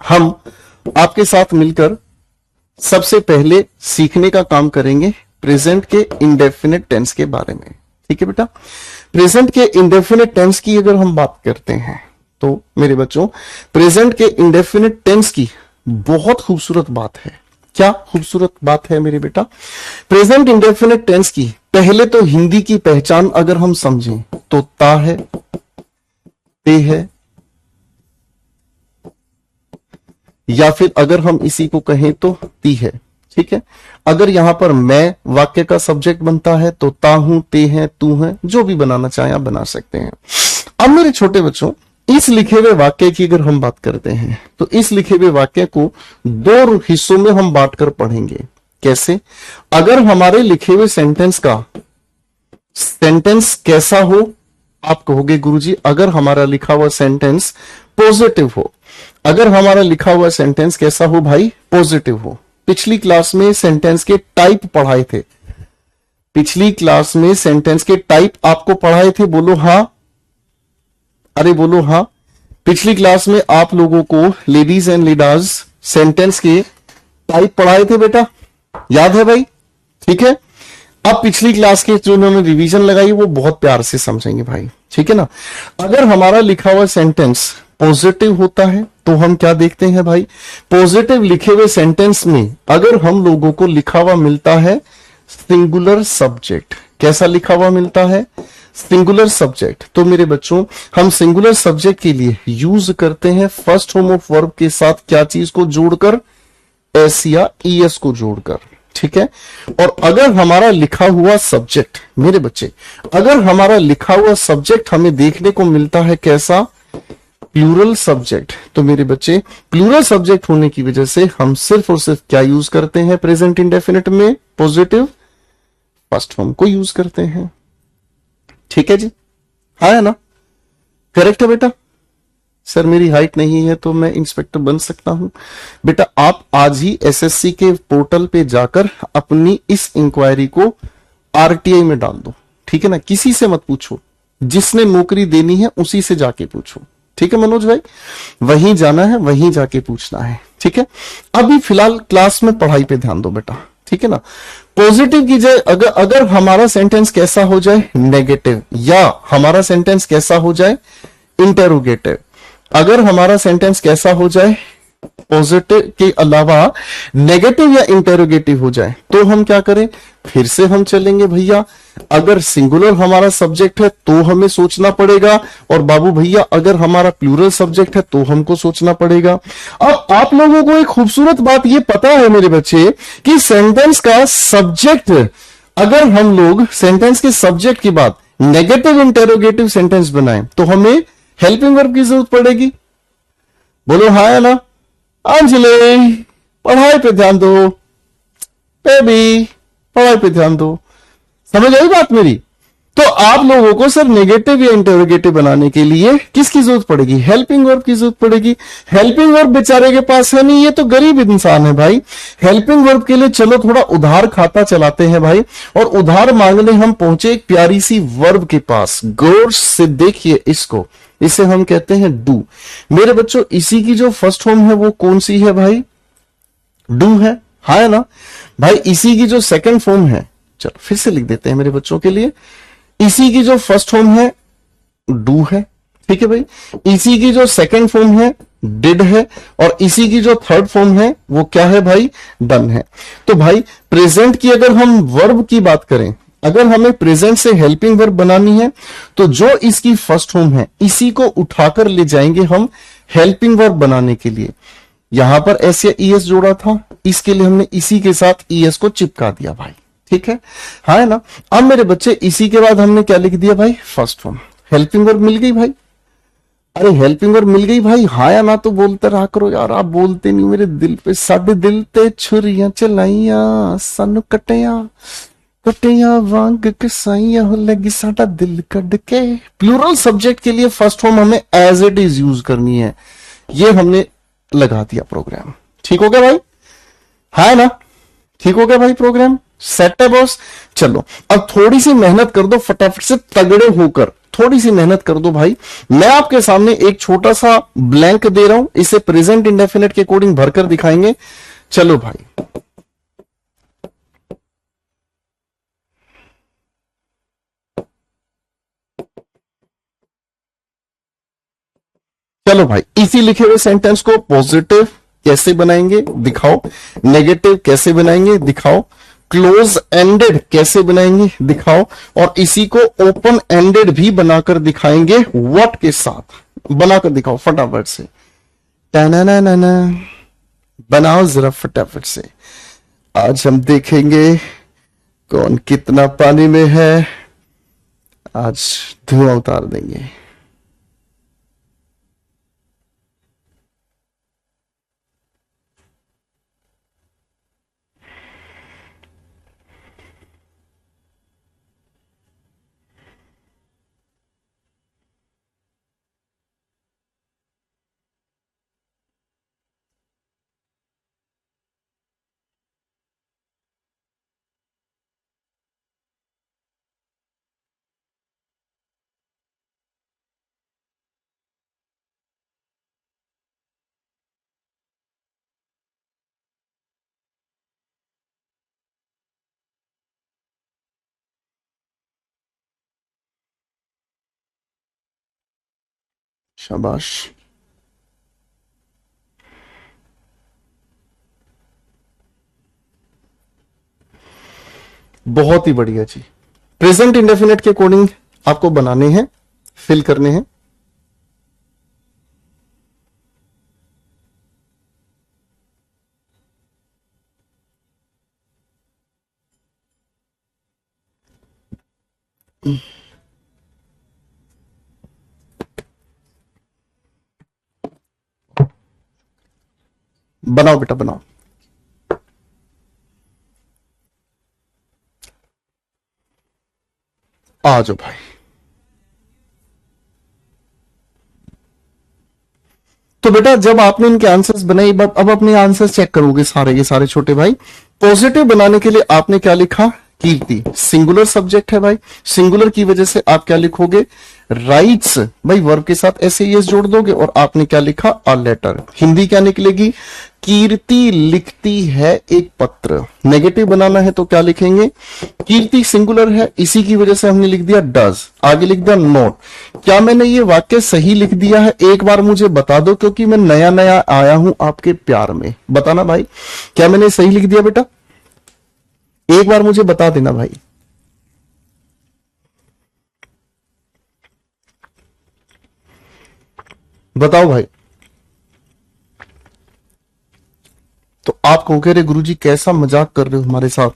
Speaker 1: हम आपके साथ मिलकर सबसे पहले सीखने का काम करेंगे प्रेजेंट के इंडेफिनिट टेंस के बारे में। ठीक है बेटा? प्रेजेंट के इंडेफिनिट टेंस की अगर हम बात करते हैं तो मेरे बच्चों, प्रेजेंट के इंडेफिनिट टेंस की बहुत खूबसूरत बात है। क्या खूबसूरत बात है मेरे बेटा? प्रेजेंट इंडेफिनिट टेंस की पहले तो हिंदी की पहचान अगर हम समझें तो ता है, ते है, या फिर अगर हम इसी को कहें तो ती है। ठीक है? अगर यहां पर मैं वाक्य का सब्जेक्ट बनता है तो ता हूं, ते है, तू है, जो भी बनाना चाहे आप बना सकते हैं। अब मेरे छोटे बच्चों, इस लिखे हुए वाक्य की अगर हम बात करते हैं तो इस लिखे हुए वाक्य को दो हिस्सों में हम बांटकर पढ़ेंगे। कैसे? अगर हमारे लिखे हुए सेंटेंस का सेंटेंस कैसा हो, आप कहोगे गुरुजी अगर हमारा लिखा हुआ सेंटेंस पॉजिटिव हो। अगर हमारा लिखा हुआ सेंटेंस कैसा हो भाई? पॉजिटिव हो। पिछली क्लास में सेंटेंस के टाइप पढ़ाए थे। पिछली क्लास में सेंटेंस के टाइप आपको पढ़ाए थे, बोलो हां। अरे बोलो हां। पिछली क्लास में आप लोगों को लेडीज एंड लीडर्स सेंटेंस के टाइप पढ़ाए थे बेटा, याद है भाई? ठीक है? अब पिछली क्लास के जो उन्होंने रिवीजन लगाई वो बहुत प्यार से समझेंगे भाई। ठीक है ना? अगर हमारा लिखा हुआ सेंटेंस पॉजिटिव होता है तो हम क्या देखते हैं भाई? पॉजिटिव लिखे हुए सेंटेंस में अगर हम लोगों को लिखा हुआ मिलता है सिंगुलर सब्जेक्ट। कैसा लिखा हुआ मिलता है? Singular subject. तो मेरे बच्चों, हम सिंगुलर सब्जेक्ट के लिए यूज करते हैं फर्स्ट फॉर्म ऑफ वर्ब के साथ क्या चीज को जोड़कर? एस या ईएस को जोड़कर। ठीक है? और अगर हमारा लिखा हुआ सब्जेक्ट, मेरे बच्चे, अगर हमारा लिखा हुआ सब्जेक्ट हमें देखने को मिलता है कैसा? Plural subject. तो मेरे बच्चे, प्लूरल सब्जेक्ट होने की वजह से हम सिर्फ और सिर्फ क्या यूज करते हैं प्रेजेंट इंडेफिनिट में? पॉजिटिव फर्स्ट फॉर्म को यूज करते हैं। ठीक है जी? हाँ है ना? करेक्ट है बेटा? सर मेरी हाइट नहीं है तो मैं इंस्पेक्टर बन सकता हूं। बेटा आप आज ही एसएससी के पोर्टल पे जाकर अपनी इस इंक्वायरी को आरटीआई में डाल दो। ठीक है ना? किसी से मत पूछो, जिसने नौकरी देनी है उसी से जाके पूछो। ठीक है मनोज भाई? वहीं जाना है, वहीं जाके पूछना है। ठीक है? अभी फिलहाल क्लास में पढ़ाई पे ध्यान दो बेटा। ठीक है ना? पॉजिटिव की जाए अगर हमारा सेंटेंस कैसा हो जाए? नेगेटिव, या हमारा सेंटेंस कैसा हो जाए? इंटेरोगेटिव। अगर हमारा सेंटेंस कैसा हो जाए? पॉजिटिव के अलावा नेगेटिव या इंटेरोगेटिव हो जाए तो हम क्या करें? फिर से हम चलेंगे भैया, अगर सिंगुलर हमारा सब्जेक्ट है तो हमें सोचना पड़ेगा, और बाबू भैया अगर हमारा प्लूरल सब्जेक्ट है तो हमको सोचना पड़ेगा। अब आप लोगों को एक खूबसूरत बात ये पता है मेरे बच्चे कि सेंटेंस का सब्जेक्ट, अगर हम लोग सेंटेंस के सब्जेक्ट की बात नेगेटिव इंटेरोगेटिव सेंटेंस बनाएं तो हमें हेल्पिंग वर्ब की जरूरत पड़ेगी। बोलो हाँ या ना? अंजलि पढ़ाई पे ध्यान दो, बेबी पढ़ाई पे ध्यान दो। समझ आई बात मेरी? तो आप लोगों को सर नेगेटिव या इंटरोगेटिव बनाने के लिए किसकी जरूरत पड़ेगी? हेल्पिंग वर्ब की जरूरत पड़ेगी। हेल्पिंग वर्ब बेचारे के पास है नहीं, ये तो गरीब इंसान है भाई। हेल्पिंग वर्ब के लिए चलो थोड़ा उधार खाता चलाते हैं भाई, और उधार मांगने हम पहुंचे एक प्यारी सी वर्ब के पास। गौर से देखिए इसको, इसे हम कहते हैं डू। मेरे बच्चों इसी की जो फर्स्ट फॉर्म है वो कौन सी है भाई? डू है, हाँ है ना भाई। इसी की जो सेकंड फॉर्म है, चलो फिर से लिख देते हैं मेरे बच्चों के लिए, इसी की जो फर्स्ट फॉर्म है डू है, ठीक है भाई। इसी की जो सेकंड फॉर्म है डिड है, और इसी की जो थर्ड फॉर्म है वो क्या है भाई? डन है। तो भाई प्रेजेंट की अगर हम वर्ब की बात करें, अगर हमें प्रेजेंट से हेल्पिंग वर्ब बनानी है तो जो इसकी फर्स्ट फॉर्म है इसी को उठाकर ले जाएंगे हम हेल्पिंग वर्ब बनाने के लिए। यहां पर एस या ईएस जोड़ा था, इसके लिए हमने इसी के साथ ईएस को चिपका दिया भाई, ठीक है, हाँ है ना। अब मेरे बच्चे इसी के बाद हमने क्या लिख दिया भाई? First form. हेल्पिंग वर्ब मिल गई भाई। अरे हेल्पिंग वर्ब मिल गई भाई, हाँ या ना तो बोलते रहा करो यार, आप बोलते नहीं मेरे दिल पे। साडे दिल ते छुरियां चलाइया, सानू कटिया कटिया वांग कसाइया हो लगी साडा दिल कट के। प्लूरल सब्जेक्ट के लिए फर्स्ट फॉर्म हमें एज इट इज यूज करनी है। ये हमने लगा दिया प्रोग्राम। ठीक हो गया भाई? है ना? ठीक हो गया भाई? प्रोग्राम सेट है बॉस। चलो अब थोड़ी सी मेहनत कर दो, फटाफट से तगड़े होकर थोड़ी सी मेहनत कर दो भाई। मैं आपके सामने एक छोटा सा ब्लैंक दे रहा हूं, इसे प्रेजेंट इंडेफिनिट के अकॉर्डिंग भरकर दिखाएंगे। चलो भाई, चलो भाई, इसी लिखे हुए सेंटेंस को पॉजिटिव कैसे बनाएंगे दिखाओ, नेगेटिव कैसे बनाएंगे दिखाओ, क्लोज एंडेड कैसे बनाएंगे दिखाओ, और इसी को ओपन एंडेड भी बनाकर दिखाएंगे। व्हाट के साथ बनाकर दिखाओ फटाफट से। टनाना बनाओ जरा फटाफट से। आज हम देखेंगे कौन कितना पानी में है। आज धुआं उतार देंगे। शाबाश, बहुत ही बढ़िया जी। प्रेजेंट इंडेफिनिट के अकॉर्डिंग आपको बनाने हैं, फिल करने हैं। बनाओ बेटा बनाओ। आ जाओ भाई। तो बेटा जब आपने इनके आंसर्स बनाए, अब अपने आंसर्स चेक करोगे सारे के सारे छोटे भाई। पॉजिटिव बनाने के लिए आपने क्या लिखा? कीर्ति। सिंगुलर सब्जेक्ट है भाई, सिंगुलर की वजह से आप क्या लिखोगे? राइट्स। भाई वर्ब के साथ ऐसे ही जोड़ दोगे, और आपने क्या लिखा? A letter. हिंदी क्या निकलेगी? कीर्ति लिखती है एक पत्र। नेगेटिव बनाना है तो क्या लिखेंगे? कीर्ति सिंगुलर है, इसी की वजह से हमने लिख दिया डज, आगे लिख दिया नॉट। क्या मैंने ये वाक्य सही लिख दिया है? एक बार मुझे बता दो, क्योंकि मैं नया नया आया हूं आपके प्यार में। बताना भाई, क्या मैंने सही लिख दिया बेटा? एक बार मुझे बता देना भाई। बताओ भाई। तो आप कहोगे रे गुरुजी कैसा मजाक कर रहे हो हमारे साथ।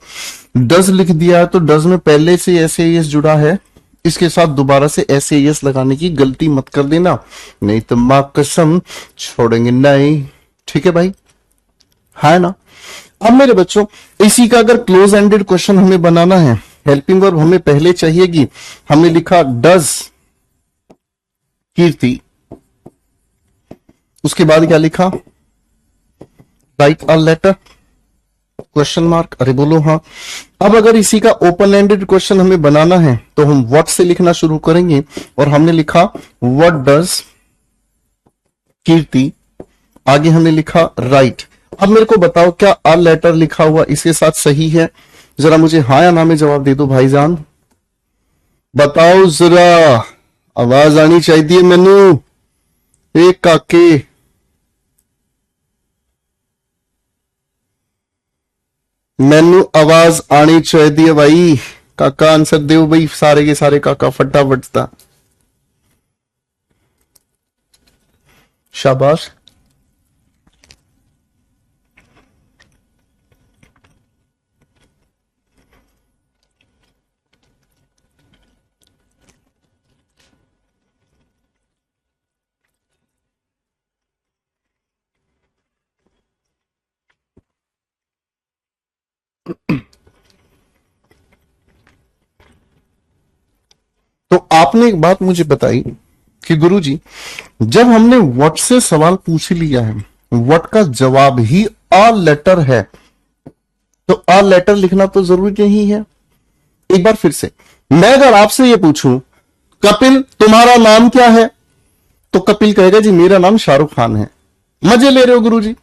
Speaker 1: डज लिख दिया है तो डज में पहले से एस जुड़ा है, इसके साथ दोबारा से एस लगाने की गलती मत कर देना, नहीं तो मां कसम छोड़ेंगे नहीं। ठीक है भाई, है ना। अब मेरे बच्चों, इसी का अगर क्लोज एंडेड क्वेश्चन हमें बनाना है, हेल्पिंग वर्ब हमें पहले चाहिएगी। हमने लिखा डज कीर्ति, उसके बाद क्या लिखा, write a letter question mark. अरे बोलो हाँ। अब अगर इसी का ओपन एंडेड क्वेश्चन हमें बनाना है तो हम व्हाट से लिखना शुरू करेंगे, और हमने लिखा व्हाट डज कीर्ति, आगे हमने लिखा राइट। अब मेरे को बताओ क्या अ लेटर लिखा हुआ इसके साथ सही है? जरा मुझे हाँ या ना में जवाब दे दो भाईजान, बताओ जरा, आवाज आनी चाहिए मैनू। एक काके, मैनू आवाज आनी चाहिए भाई। काका आंसर दो भाई, सारे के सारे काका फटाफट दा। शाबाश। तो आपने एक बात मुझे बताई कि गुरुजी जब हमने व्हाट से सवाल पूछ लिया है, व्हाट का जवाब ही अ लेटर है, तो अ लेटर लिखना तो जरूरी नहीं है। एक बार फिर से, मैं अगर आपसे ये पूछूं कपिल तुम्हारा नाम क्या है, तो कपिल कहेगा जी मेरा नाम शाहरुख खान है। मजे ले रहे हो गुरुजी,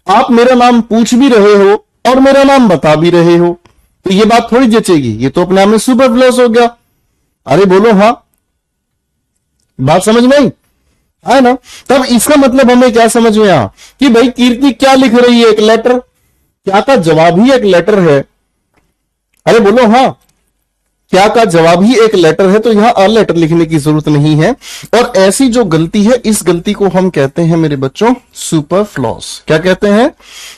Speaker 1: आप मेरा नाम पूछ भी रहे हो और मेरा नाम बता भी रहे हो, तो ये बात थोड़ी जचेगी, ये तो अपने आप में सुपर फ्लॉस हो गया। अरे बोलो हाँ, बात समझ में आई, है ना। तब इसका मतलब हमें क्या समझ में आया कि भाई कीर्ति क्या लिख रही है, एक लेटर, क्या का जवाब ही एक लेटर है। अरे बोलो हाँ, क्या का जवाब ही एक लेटर है, तो यहां अ लेटर लिखने की जरूरत नहीं है। और ऐसी जो गलती है, इस गलती को हम कहते हैं मेरे बच्चों सुपर फ्लॉस। क्या कहते हैं?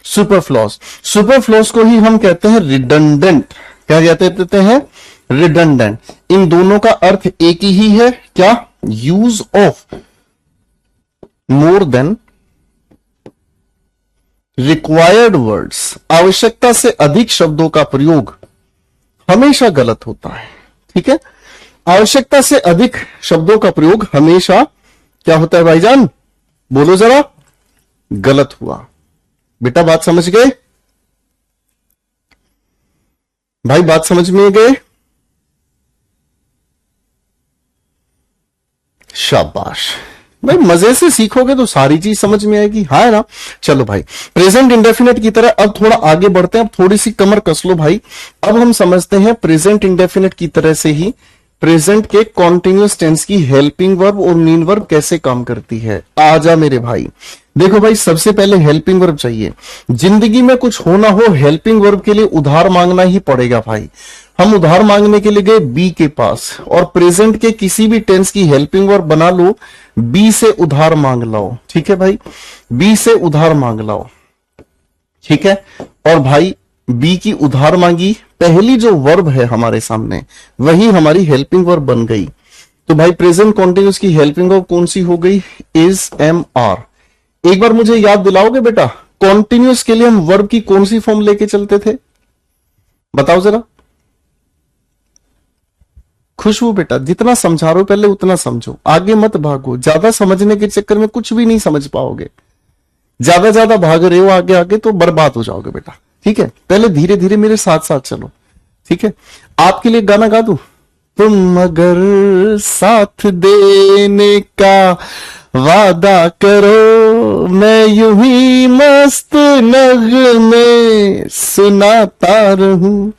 Speaker 1: Super floss. सुपर फ्लॉस को ही हम कहते हैं रिडंडेंट। क्या कहते हैं? रिडंडेंट। इन दोनों का अर्थ एक ही है, क्या? Use of more than required words. आवश्यकता से अधिक शब्दों का प्रयोग हमेशा गलत होता है। ठीक है, आवश्यकता से अधिक शब्दों का प्रयोग हमेशा क्या होता है भाईजान? बोलो जरा, गलत हुआ। बेटा बात समझ गए? भाई बात समझ में गए? शाबाश भाई, मजे से सीखोगे तो सारी चीज समझ में आएगी, है ना। चलो भाई, प्रेजेंट इंडेफिनेट की तरह अब थोड़ा आगे बढ़ते हैं। अब थोड़ी सी कमर कस लो भाई। अब हम समझते हैं प्रेजेंट इंडेफिनेट की तरह से ही प्रेजेंट के कॉन्टिन्यूअस टेंस की हेल्पिंग वर्ब और मीन वर्ब कैसे काम करती है। आजा मेरे भाई, देखो भाई, सबसे पहले हेल्पिंग वर्ब चाहिए। जिंदगी में कुछ होना हो, हेल्पिंग वर्ब के लिए उधार मांगना ही पड़ेगा भाई। हम उधार मांगने के लिए गए बी के पास, और प्रेजेंट के किसी भी टेंस की हेल्पिंग वर्ब बना लो, बी से उधार मांग लाओ। ठीक है भाई, बी से उधार मांग लाओ। ठीक है, और भाई बी की उधार मांगी, पहली जो वर्ब है हमारे सामने वही हमारी हेल्पिंग वर्ब बन गई। तो भाई प्रेजेंट कॉन्टिन्यूअस की हेल्पिंग वर्ब कौन सी हो गई? Is am are. एक बार मुझे याद दिलाओगे बेटा, कॉन्टिन्यूअस के लिए हम वर्ब की कौन सी फॉर्म लेके चलते थे? बताओ जरा। खुशबू बेटा, जितना समझा रहे हो पहले उतना समझो, आगे मत भागो। ज्यादा समझने के चक्कर में कुछ भी नहीं समझ पाओगे। ज्यादा भाग रहे हो आगे आगे तो बर्बाद हो जाओगे बेटा। ठीक है, पहले धीरे धीरे मेरे साथ साथ चलो। ठीक है, आपके लिए गाना गा दूं? तुम अगर साथ देने का वादा करो, मैं यूं ही मस्त नगमे सुनाता रहूं।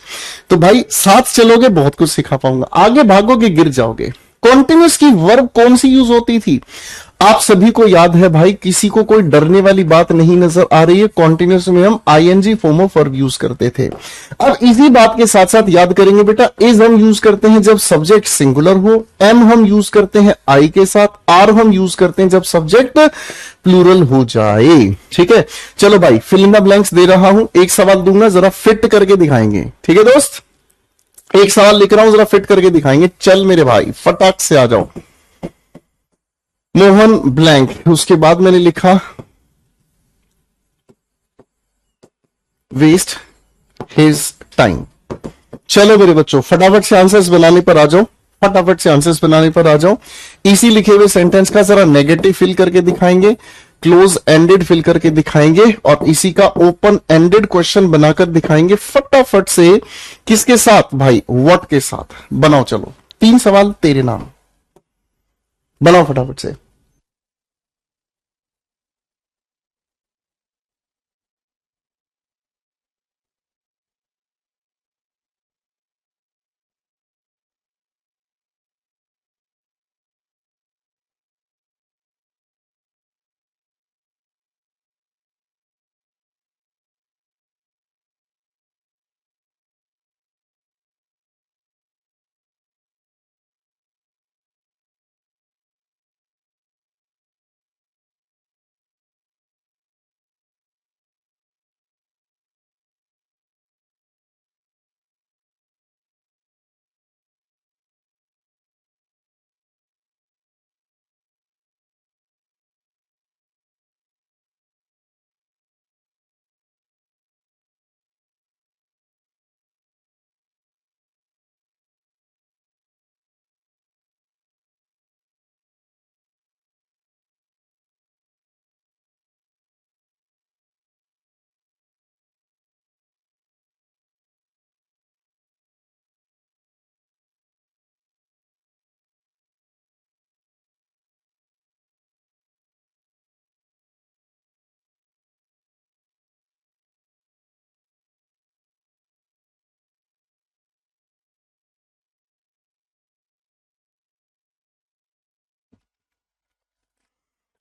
Speaker 1: तो भाई साथ चलोगे बहुत कुछ सिखा पाऊंगा, आगे भागोगे गिर जाओगे। कॉन्टिन्यूअस की वर्ब कौन सी यूज होती थी? आप सभी को याद है भाई, किसी को कोई डरने वाली बात नहीं नजर आ रही है। कॉन्टिन्यूस में हम ING form of verb use करते थे। अब इसी बात के साथ साथ याद करेंगे बेटा, इज हम यूज करते हैं जब सब्जेक्ट सिंगुलर हो, एम हम यूज करते हैं आई के साथ, आर हम यूज करते हैं जब सब्जेक्ट प्लूरल हो जाए। ठीक है, चलो भाई फिल इन द ब्लैंक्स दे रहा हूं, एक सवाल दूंगा, जरा फिट करके दिखाएंगे। ठीक है दोस्त, एक सवाल लिख रहा हूं, जरा फिट करके दिखाएंगे। चल मेरे भाई फटाक से आ जाओ। मोहन ब्लैंक, उसके बाद मैंने लिखा वेस्ट हिज टाइम। चलो मेरे बच्चों फटाफट से आंसर्स बनाने पर आ जाओ, फटाफट से आंसर्स बनाने पर आ जाओ। इसी लिखे हुए सेंटेंस का जरा नेगेटिव फिल करके दिखाएंगे, क्लोज एंडेड फिल करके दिखाएंगे, और इसी का ओपन एंडेड क्वेश्चन बनाकर दिखाएंगे फटाफट से। किसके साथ भाई? व्हाट के साथ। बनाओ, चलो 3 सवाल तेरे नाम, बनाओ फटाफट से।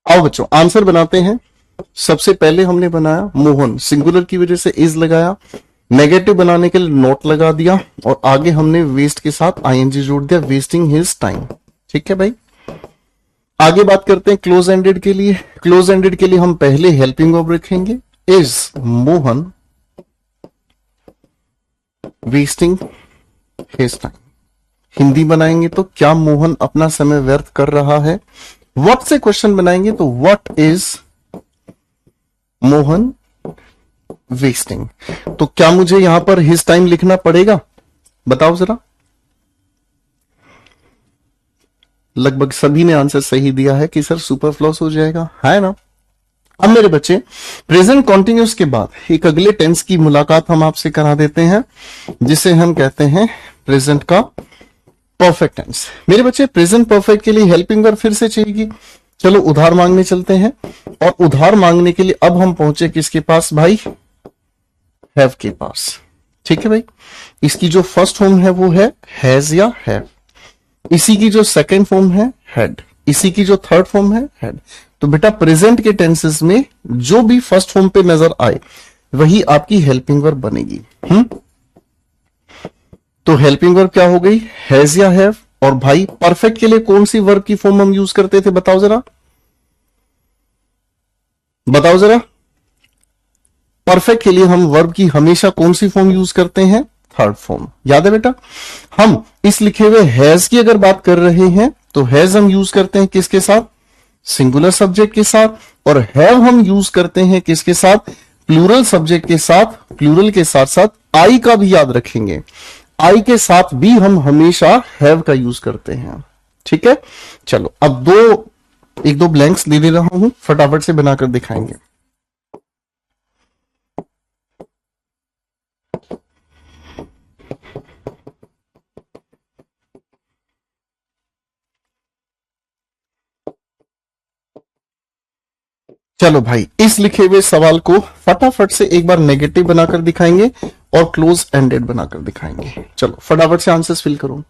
Speaker 1: आओ बच्चों आंसर बनाते हैं। सबसे पहले हमने बनाया मोहन, सिंगुलर की वजह से इज लगाया, नेगेटिव बनाने के लिए नॉट लगा दिया, और आगे हमने वेस्ट के साथ आईएनजी जोड़ दिया, वेस्टिंग हिज टाइम। ठीक है भाई, आगे बात करते हैं क्लोज एंडेड के लिए। क्लोज एंडेड के लिए हम पहले हेल्पिंग वर्ब रखेंगे, is Mohan wasting his time. Hindi बनाएंगे तो क्या मोहन अपना समय व्यर्थ कर रहा है। व्हाट से क्वेश्चन बनाएंगे तो व्हाट इज मोहन वेस्टिंग। तो क्या मुझे यहां पर हिज टाइम लिखना पड़ेगा? बताओ जरा। लगभग सभी ने आंसर सही दिया है कि सर सुपरफ्लूस हो जाएगा, है ना। अब मेरे बच्चे प्रेजेंट कॉन्टिन्यूस के बाद एक अगले टेंस की मुलाकात हम आपसे करा देते हैं, जिसे हम कहते हैं प्रेजेंट का परफेक्ट टेंस। मेरे बच्चे प्रेजेंट परफेक्ट के लिए हेल्पिंग वर्ब फिर से चाहिए। चलो उधार मांगने चलते हैं, और उधार मांगने के लिए अब हम पहुंचे किसके पास भाई? हैव के पास। ठीक है भाई, इसकी जो फर्स्ट फॉर्म है वो है हैज या हैव, इसी की जो सेकंड फॉर्म है हैड, इसी की जो थर्ड फॉर्म है हैड। तो बेटा प्रेजेंट के टेंसेस में जो भी फर्स्ट फॉर्म पे नजर आए वही आपकी हेल्पिंग वर्ब बनेगी। तो हेल्पिंग वर्ब क्या हो गई? हैज या हैव। और भाई परफेक्ट के लिए कौन सी वर्ब की फॉर्म हम यूज करते थे? बताओ जरा, बताओ जरा। परफेक्ट के लिए हम वर्ब की हमेशा कौन सी फॉर्म यूज करते हैं? Third form. याद है बेटा? हम इस लिखे हुए हैज की अगर बात कर रहे हैं तो हैज हम यूज करते हैं किसके साथ? सिंगुलर सब्जेक्ट के साथ। और हैव हम यूज करते हैं किसके साथ? प्लूरल सब्जेक्ट के साथ। प्लूरल के साथ साथ आई का भी याद रखेंगे, आई के साथ भी हम हमेशा हैव का यूज करते हैं। ठीक है, चलो अब एक दो ब्लैंक्स दे रहा हूं, फटाफट से बनाकर दिखाएंगे। चलो भाई इस लिखे हुए सवाल को फटाफट से एक बार नेगेटिव बनाकर दिखाएंगे और क्लोज एंडेड बनाकर दिखाएंगे। चलो फटाफट से आंसर्स फिल करो।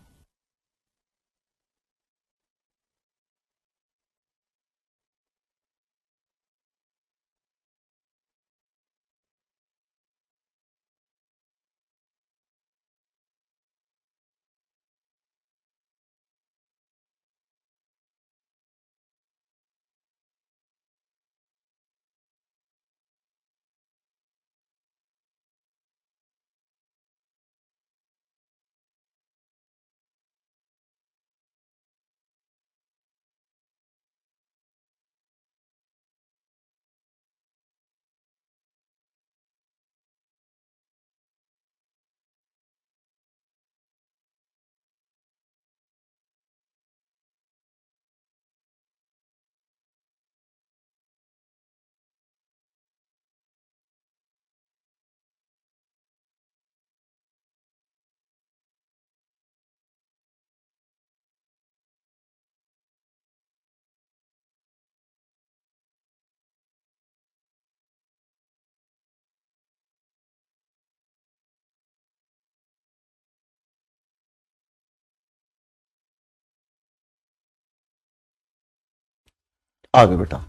Speaker 1: आगे बेटा,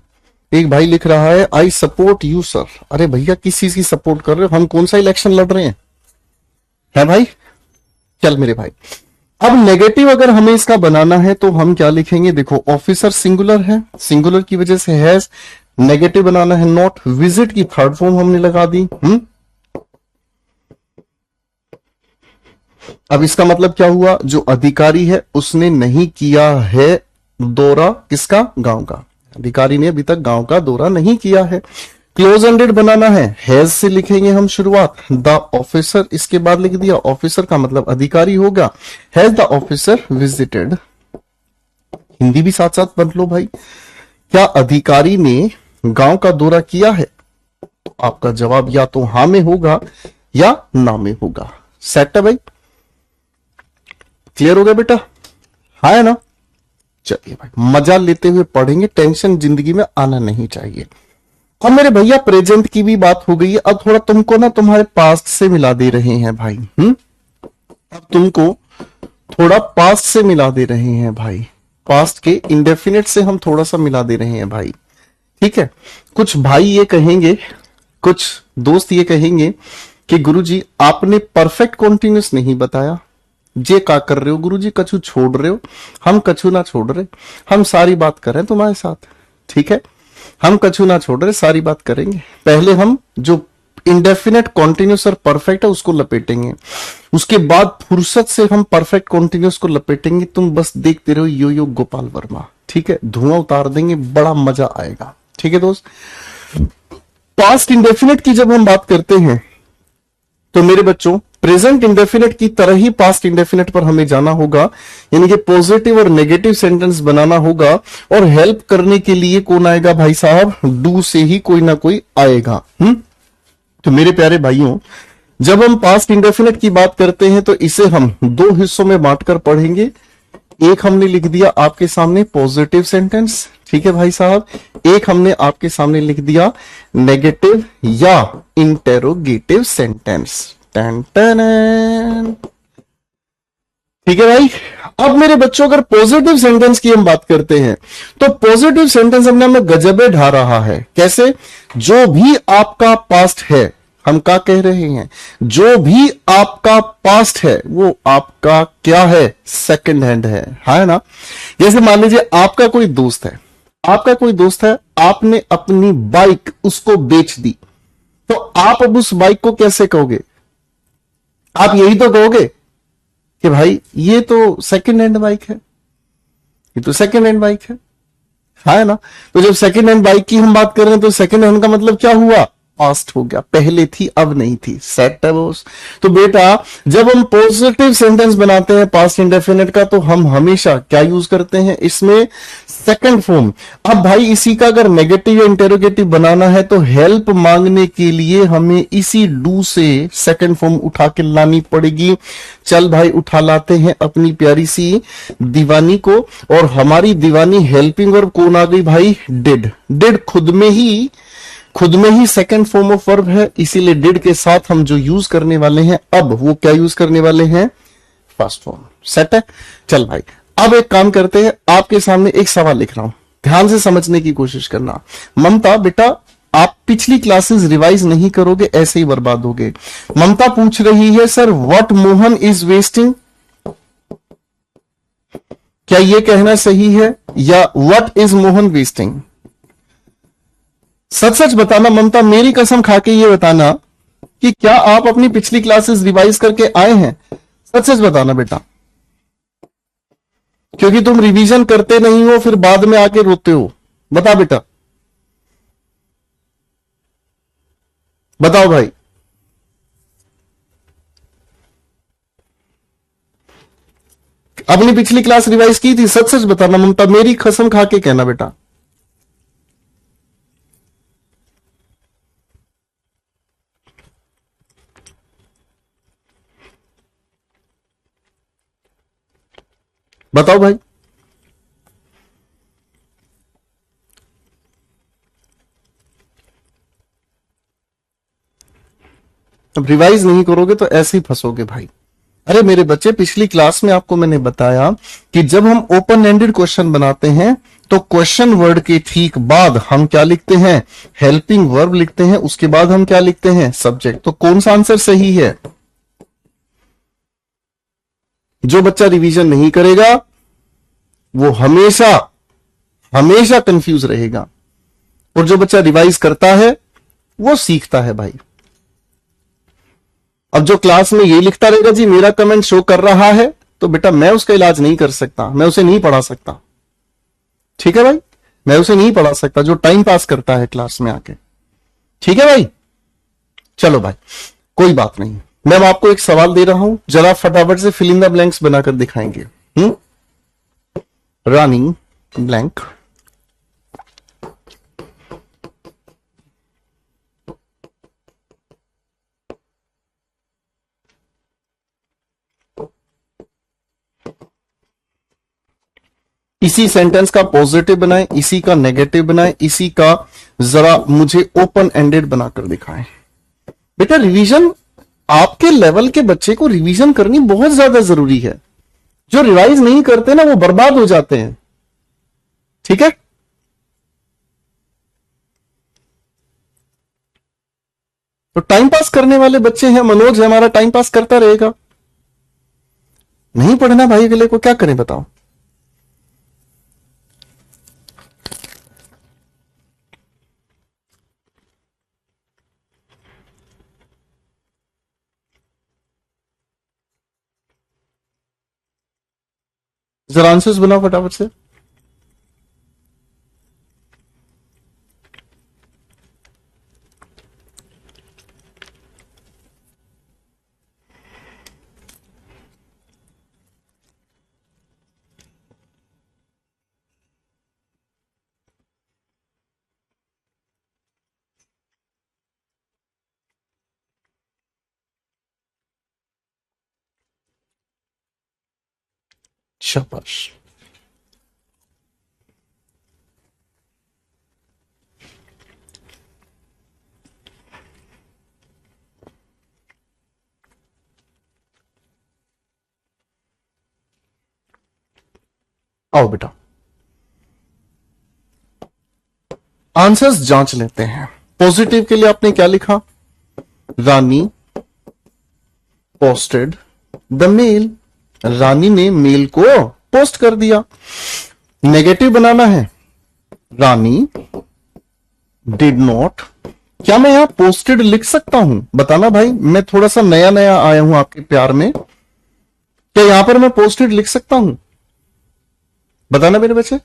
Speaker 1: एक भाई लिख रहा है आई सपोर्ट यू सर। अरे भैया किस चीज की सपोर्ट कर रहे हो? हम कौन सा इलेक्शन लड़ रहे हैं? है भाई? चल मेरे भाई, अब नेगेटिव अगर हमें इसका बनाना है तो हम क्या लिखेंगे? देखो ऑफिसर सिंगुलर है, सिंगुलर की वजह से हैज, नेगेटिव बनाना है नॉट, विजिट की थर्ड फॉर्म हमने लगा दी। अब इसका मतलब क्या हुआ? जो अधिकारी है उसने नहीं किया है दौरा किसका? गांव का। अधिकारी ने अभी तक गांव का दौरा नहीं किया है। क्लोज एंडेड बनाना है, हैज से लिखेंगे हम शुरुआत, द ऑफिसर, इसके बाद लिख दिया ऑफिसर का मतलब अधिकारी होगा, has the officer visited. Hindi भी साथ साथ पढ़ लो भाई, क्या अधिकारी ने गांव का दौरा किया है? तो आपका जवाब या तो हां में होगा या ना में होगा। सेट है भाई? क्लियर हो गया बेटा? हाँ है ना? चलिए भाई, मजा लेते हुए पढ़ेंगे, टेंशन जिंदगी में आना नहीं चाहिए। अब मेरे भैया प्रेजेंट की भी बात हो गई है, अब थोड़ा तुमको ना तुम्हारे पास्ट से मिला दे रहे हैं भाई। अब तुमको थोड़ा पास्ट से मिला दे रहे हैं भाई, पास्ट के इंडेफिनिट से हम थोड़ा सा मिला दे रहे हैं भाई, ठीक है? कुछ भाई ये कहेंगे, कुछ दोस्त ये कहेंगे कि गुरुजी आपने परफेक्ट कॉन्टिन्यूस नहीं बताया। जे का कर रहे हो गुरुजी? कछु छोड़ रहे हो? हम कछु ना छोड़ रहे, हम सारी बात कर रहे हैं तुम्हारे साथ, ठीक है? हम कछु ना छोड़ रहे, सारी बात करेंगे। पहले हम जो इंडेफिनेट कॉन्टिन्यूस और परफेक्ट है उसको लपेटेंगे, उसके बाद फुर्सत से हम परफेक्ट कॉन्टिन्यूस को लपेटेंगे। तुम बस देखते रहो यो यो गोपाल वर्मा, ठीक है? धुआं उतार देंगे, बड़ा मजा आएगा, ठीक है दोस्त? पास्ट इंडेफिनेट की जब हम बात करते हैं तो मेरे बच्चों प्रेजेंट इंडेफिनेट की तरह ही पास्ट इंडेफिनेट पर हमें जाना होगा, यानी कि पॉजिटिव और नेगेटिव सेंटेंस बनाना होगा। और हेल्प करने के लिए कौन आएगा भाई साहब? डू से ही कोई ना कोई आएगा। तो मेरे प्यारे भाइयों, जब हम पास्ट इंडेफिनेट की बात करते हैं तो इसे हम दो हिस्सों में बांटकर पढ़ेंगे। एक हमने लिख दिया आपके सामने पॉजिटिव सेंटेंस, ठीक है भाई साहब? एक हमने आपके सामने लिख दिया नेगेटिव या इंटेरोगेटिव सेंटेंस। टन टन, ठीक है भाई? अब मेरे बच्चों अगर पॉजिटिव सेंटेंस की हम बात करते हैं तो पॉजिटिव सेंटेंस अपने में गजबे ढा रहा है। कैसे? जो भी आपका पास्ट है, हम क्या कह रहे हैं? जो भी आपका पास्ट है वो आपका क्या है? सेकंड हैंड है ना? जैसे मान लीजिए आपका कोई दोस्त है, आपका कोई दोस्त है, आपने अपनी बाइक उसको बेच दी, तो आप अब उस बाइक को कैसे कहोगे? आप यही तो कहोगे कि भाई ये तो सेकंड हैंड बाइक है, ये तो सेकंड हैंड बाइक है ना? तो जब सेकंड हैंड बाइक की हम बात कर रहे हैं तो सेकंड हैंड का मतलब क्या हुआ? पास्ट हो गया, पहले थी अब नहीं थी। सेट है बॉस? तो बेटा जब हम पॉजिटिव सेंटेंस बनाते हैं पास्ट इंडेफिनिट का तो हम हमेशा क्या यूज करते हैं इसमें? Second form. अब भाई इसी का अगर नेगेटिव या इंटेरोगेटिव बनाना है तो हेल्प मांगने के लिए हमें इसी डू से सेकंड फॉर्म उठा के लानी पड़ेगी। चल भाई उठा लाते हैं अपनी प्यारी सी दीवानी को, और हमारी दीवानी हेल्पिंग वर्ब कौन आ गई भाई? डिड। डिड खुद में ही सेकंड फॉर्म ऑफ वर्ब है, इसीलिए डिड के साथ हम जो यूज करने वाले हैं अब वो क्या यूज करने वाले हैं? First form. सेट है? चल भाई अब एक काम करते हैं, आपके सामने एक सवाल लिख रहा हूं, ध्यान से समझने की कोशिश करना। ममता बेटा आप पिछली क्लासेस रिवाइज नहीं करोगे, ऐसे ही बर्बाद होगे। ममता पूछ रही है sir what Mohan is wasting, क्या यह कहना सही है? या व्हाट इज मोहन वेस्टिंग? सच सच बताना ममता, मेरी कसम खा के ये बताना कि क्या आप अपनी पिछली क्लासेस रिवाइज करके आए हैं? सच सच बताना बेटा, क्योंकि तुम रिवीजन करते नहीं हो फिर बाद में आके रोते हो। बता बेटा, बताओ भाई। अपनी पिछली क्लास रिवाइज की थी? सच सच बताना ममता, मेरी कसम खा के कहना बेटा। बताओ भाई। अब रिवाइज नहीं करोगे तो ऐसे ही फंसोगे भाई। अरे मेरे बच्चे पिछली क्लास में आपको मैंने बताया कि जब हम ओपन एंडेड क्वेश्चन बनाते हैं तो क्वेश्चन वर्ड के ठीक बाद हम क्या लिखते हैं, हेल्पिंग वर्ब लिखते हैं, उसके बाद हम क्या लिखते हैं, सब्जेक्ट। तो कौन सा आंसर सही है? जो बच्चा रिवीजन नहीं करेगा वो हमेशा हमेशा कंफ्यूज रहेगा, और जो बच्चा रिवाइज करता है वो सीखता है भाई। अब जो क्लास में ये लिखता रहेगा जी मेरा कमेंट शो कर रहा है, तो बेटा मैं उसका इलाज नहीं कर सकता, मैं उसे नहीं पढ़ा सकता। ठीक है भाई, मैं उसे नहीं पढ़ा सकता जो टाइम पास करता है क्लास में आके। ठीक है भाई, चलो भाई कोई बात नहीं। मैं अब आपको एक सवाल दे रहा हूं, जरा फटाफट से फिल इन द ब्लैंक्स बनाकर दिखाएंगे। Running blank. इसी सेंटेंस का पॉजिटिव बनाएं, इसी का नेगेटिव बनाएं, इसी का जरा मुझे ओपन एंडेड बनाकर दिखाएं। बेटा रिवीजन, आपके लेवल के बच्चे को रिवीजन करनी बहुत ज्यादा जरूरी है। जो रिवाइज नहीं करते ना वो बर्बाद हो जाते हैं। ठीक है, तो टाइम पास करने वाले बच्चे हैं, मनोज है हमारा, टाइम पास करता रहेगा। नहीं पढ़ना भाई अगले को क्या करें बताओ। जरा आंसर्स बनाओ फटाफट से। शाबाश। आओ बेटा आंसर्स जांच लेते हैं। पॉजिटिव के लिए आपने क्या लिखा, रानी पोस्टेड द मेल, रानी ने मेल को पोस्ट कर दिया। नेगेटिव बनाना है, रानी डिड नॉट। क्या मैं यहां पोस्टेड लिख सकता हूं, बताना भाई, मैं थोड़ा सा नया नया आया हूं आपके प्यार में, क्या यहां पर मैं पोस्टेड लिख सकता हूं, बताना मेरे बच्चे।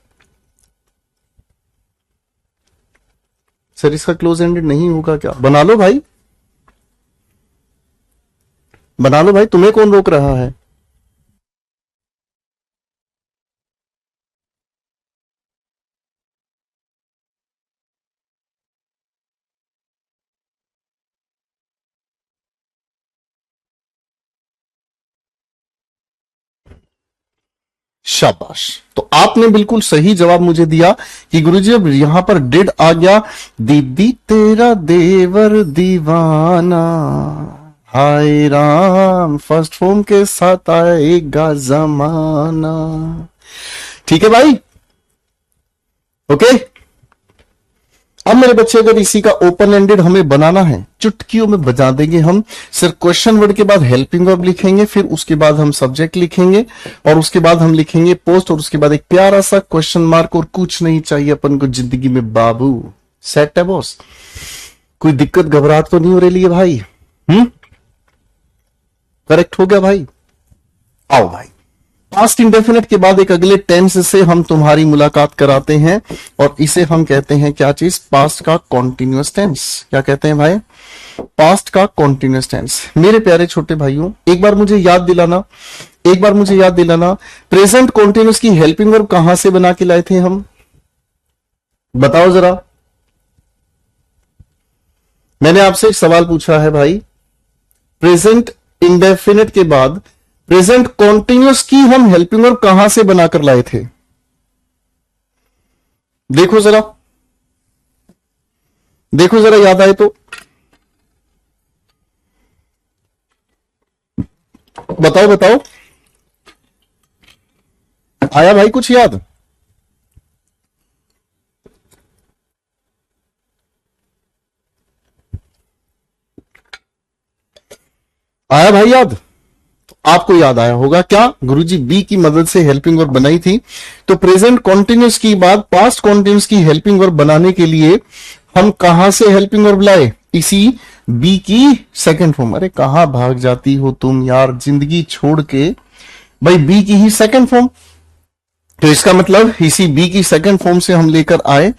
Speaker 1: सर इसका क्लोज एंडेड नहीं होगा क्या, बना लो भाई, बना लो भाई, तुम्हें कौन रोक रहा है। शाबाश, तो आपने बिल्कुल सही जवाब मुझे दिया कि गुरुजी अब यहां पर डिड आ गया, दीदी तेरा देवर दीवाना, हाय राम फर्स्ट फॉर्म के साथ आएगा जमाना। ठीक है भाई, ओके। अब मेरे बच्चे अगर इसी का ओपन एंडेड हमें बनाना है, चुटकियों में बजा देंगे हम। सिर्फ क्वेश्चन वर्ड के बाद हेल्पिंग वर्ब लिखेंगे, फिर उसके बाद हम सब्जेक्ट लिखेंगे, और उसके बाद हम लिखेंगे पोस्ट, और उसके बाद एक प्यारा सा क्वेश्चन मार्क, और कुछ नहीं चाहिए अपन को जिंदगी में बाबू। सेट है बॉस, कोई दिक्कत घबराहट तो नहीं हो रही है भाई? करेक्ट हो गया भाई। आओ भाई, पास्ट इंडेफिनिट के बाद एक अगले टेंस से हम तुम्हारी मुलाकात कराते हैं, और इसे हम कहते हैं क्या चीज, पास्ट का कॉन्टिन्यूअस टेंस। क्या कहते हैं भाई, पास्ट का कॉन्टिन्यूअस टेंस। मेरे प्यारे छोटे भाइयों, एक बार मुझे याद दिलाना, एक बार मुझे याद दिलाना, प्रेजेंट कॉन्टिन्यूअस की हेल्पिंग वर्ब कहां से बना के लाए थे हम, बताओ जरा। मैंने आपसे एक सवाल पूछा है भाई, प्रेजेंट इंडेफिनिट के बाद प्रेजेंट कॉन्टिन्यूअस की हम हेल्पिंग वर्ब कहां से बनाकर लाए थे, देखो जरा, देखो जरा याद आए तो बताओ, बताओ आया भाई कुछ याद? आया भाई याद? आपको याद आया होगा क्या? गुरुजी बी की मदद से हेल्पिंग वर्ब बनाई थी। तो प्रेजेंट कॉन्टिन्यूस की बाद पास्ट कॉन्टिन्यूस की हेल्पिंग वर्ब बनाने के लिए हम कहां से हेल्पिंग वर्ब लाए? इसी बी की सेकंड फॉर्म। अरे कहां भाग जाती हो तुम यार जिंदगी छोड़ के? भाई बी की ही सेकंड फॉर्म। तो इसका मतलब इसी बी की सेकंड फॉर्म से हम लेकर आए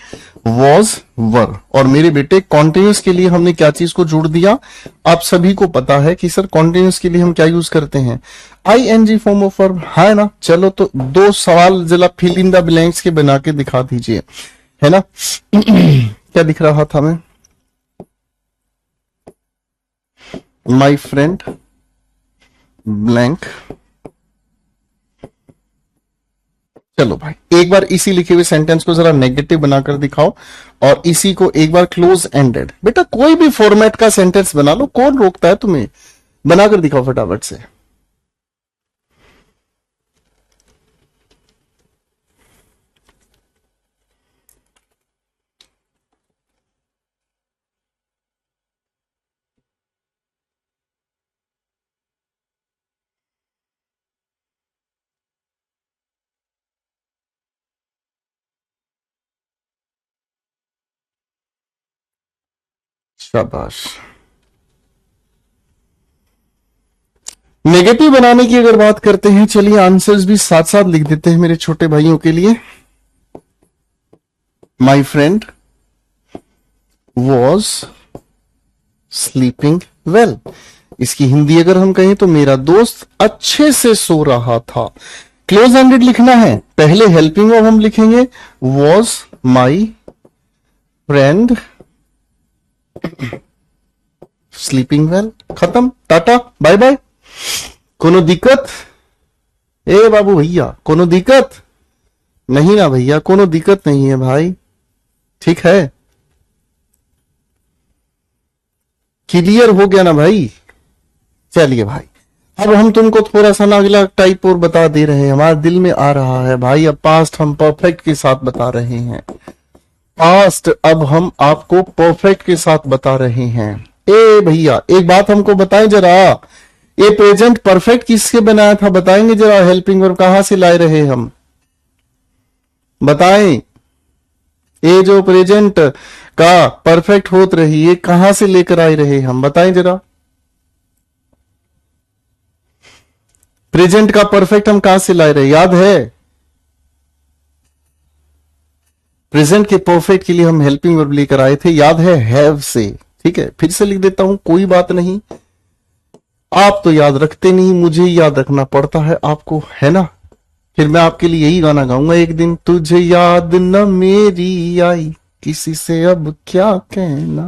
Speaker 1: वॉज वर। और मेरे बेटे कॉन्टिन्यूस के लिए हमने क्या चीज को जोड़ दिया? आप सभी को पता है कि सर कॉन्टिन्यूस के लिए हम क्या यूज करते हैं? आईएनजी फॉर्म ऑफ वर्ब, है ना? चलो तो दो सवाल जरा फिल इन द ब्लैंक्स के बना के दिखा दीजिए, है ना? क्या दिख रहा था मैं? My friend blank. चलो भाई एक बार इसी लिखे हुए सेंटेंस को जरा नेगेटिव बनाकर दिखाओ और इसी को एक बार क्लोज एंडेड। बेटा कोई भी फॉर्मेट का सेंटेंस बना लो, कौन रोकता है तुम्हें? बनाकर दिखाओ फटाफट से। शाबाश। नेगेटिव बनाने की अगर बात करते हैं, चलिए आंसर्स भी साथ साथ लिख देते हैं मेरे छोटे भाइयों के लिए। My friend was sleeping well. इसकी हिंदी अगर हम कहें तो मेरा दोस्त अच्छे से सो रहा था। क्लोज एंडेड लिखना है, पहले हेल्पिंग वर्ब हम लिखेंगे was my friend sleeping well. खत्म, टाटा बाय बाय। कोनो दिक्कत? ए बाबू भैया कोनो दिक्कत नहीं ना? भैया कोनो दिक्कत नहीं है भाई, ठीक है? क्लियर हो गया ना भाई? चलिए भाई अब हम तुमको थोड़ा सा ना अगला टाइप और बता दे रहे हैं, हमारे दिल में आ रहा है भाई। अब पास्ट हम परफेक्ट के साथ बता रहे हैं। पास्ट अब हम आपको परफेक्ट के साथ बता रहे हैं। ए भैया एक बात हमको बताएं जरा, ये प्रेजेंट परफेक्ट किसके बनाया था? बताएंगे जरा। हेल्पिंग वर्ब कहां से लाए रहे हम? बताएं। ये जो प्रेजेंट का परफेक्ट होत रही है कहां से लेकर आए रहे हम? बताएं जरा। प्रेजेंट का परफेक्ट हम कहां से लाए रहे, याद है? प्रेजेंट के परफेक्ट के लिए हम हेल्पिंग वर्ब लेकर आए थे, याद है? हैव से। ठीक है फिर से लिख देता हूं, कोई बात नहीं। आप तो याद रखते नहीं, मुझे याद रखना पड़ता है आपको, है ना? फिर मैं आपके लिए यही गाना गाऊंगा एक दिन, तुझे याद न मेरी आई किसी से अब क्या कहना।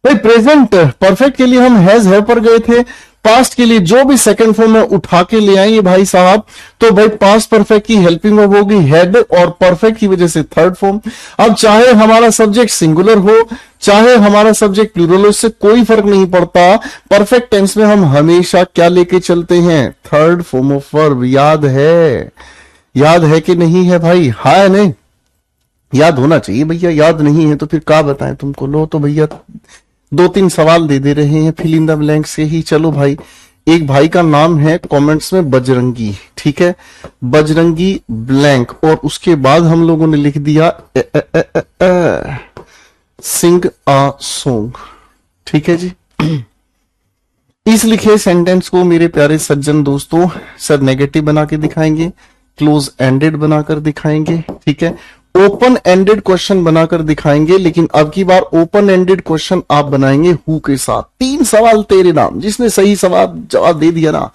Speaker 1: भाई प्रेजेंट परफेक्ट के लिए हम हैज हैव पर गए थे, पास्ट के लिए जो भी सेकंड फॉर्म में उठा के ले आएंगे भाई साहब, तो भाई पास्ट परफेक्ट की हेल्पिंग वर्ब होगी हैड और परफेक्ट की वजह से थर्ड फॉर्म। अब चाहे हमारा सब्जेक्ट सिंगुलर हो चाहे हमारा सब्जेक्ट प्लूरल हो, इससे कोई फर्क नहीं पड़ता। परफेक्ट टेंस में हम हमेशा क्या लेके चलते हैं? Third form of verb. याद है? याद है कि नहीं है भाई? हाँ है नहीं? याद होना चाहिए भैया, याद नहीं है तो फिर क्या बताएं तुमको। लो तो भैया दो तीन सवाल दे रहे हैं फिल इन द ब्लैंक से ही। चलो भाई एक भाई का नाम है कमेंट्स में बजरंगी, ठीक है? बजरंगी ब्लैंक और उसके बाद हम लोगों ने लिख दिया सिंग अ सॉन्ग, ठीक है जी? इस लिखे सेंटेंस को मेरे प्यारे सज्जन दोस्तों सर नेगेटिव बना के दिखाएंगे, क्लोज एंडेड बनाकर दिखाएंगे, ठीक है? ओपन एंडेड क्वेश्चन बनाकर दिखाएंगे, लेकिन अब की बार ओपन एंडेड क्वेश्चन आप बनाएंगे हु के साथ। तीन सवाल तेरे नाम, जिसने सही सवाल जवाब दे दिया ना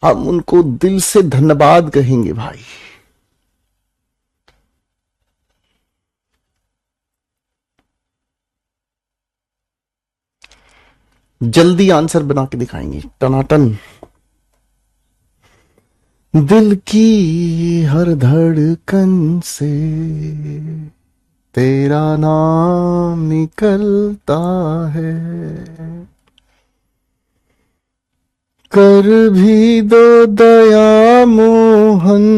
Speaker 1: हम उनको दिल से धन्यवाद कहेंगे भाई। जल्दी आंसर बना के दिखाएंगे टनाटन। दिल की हर धड़कन से तेरा नाम निकलता है, कर भी दो दया मोहन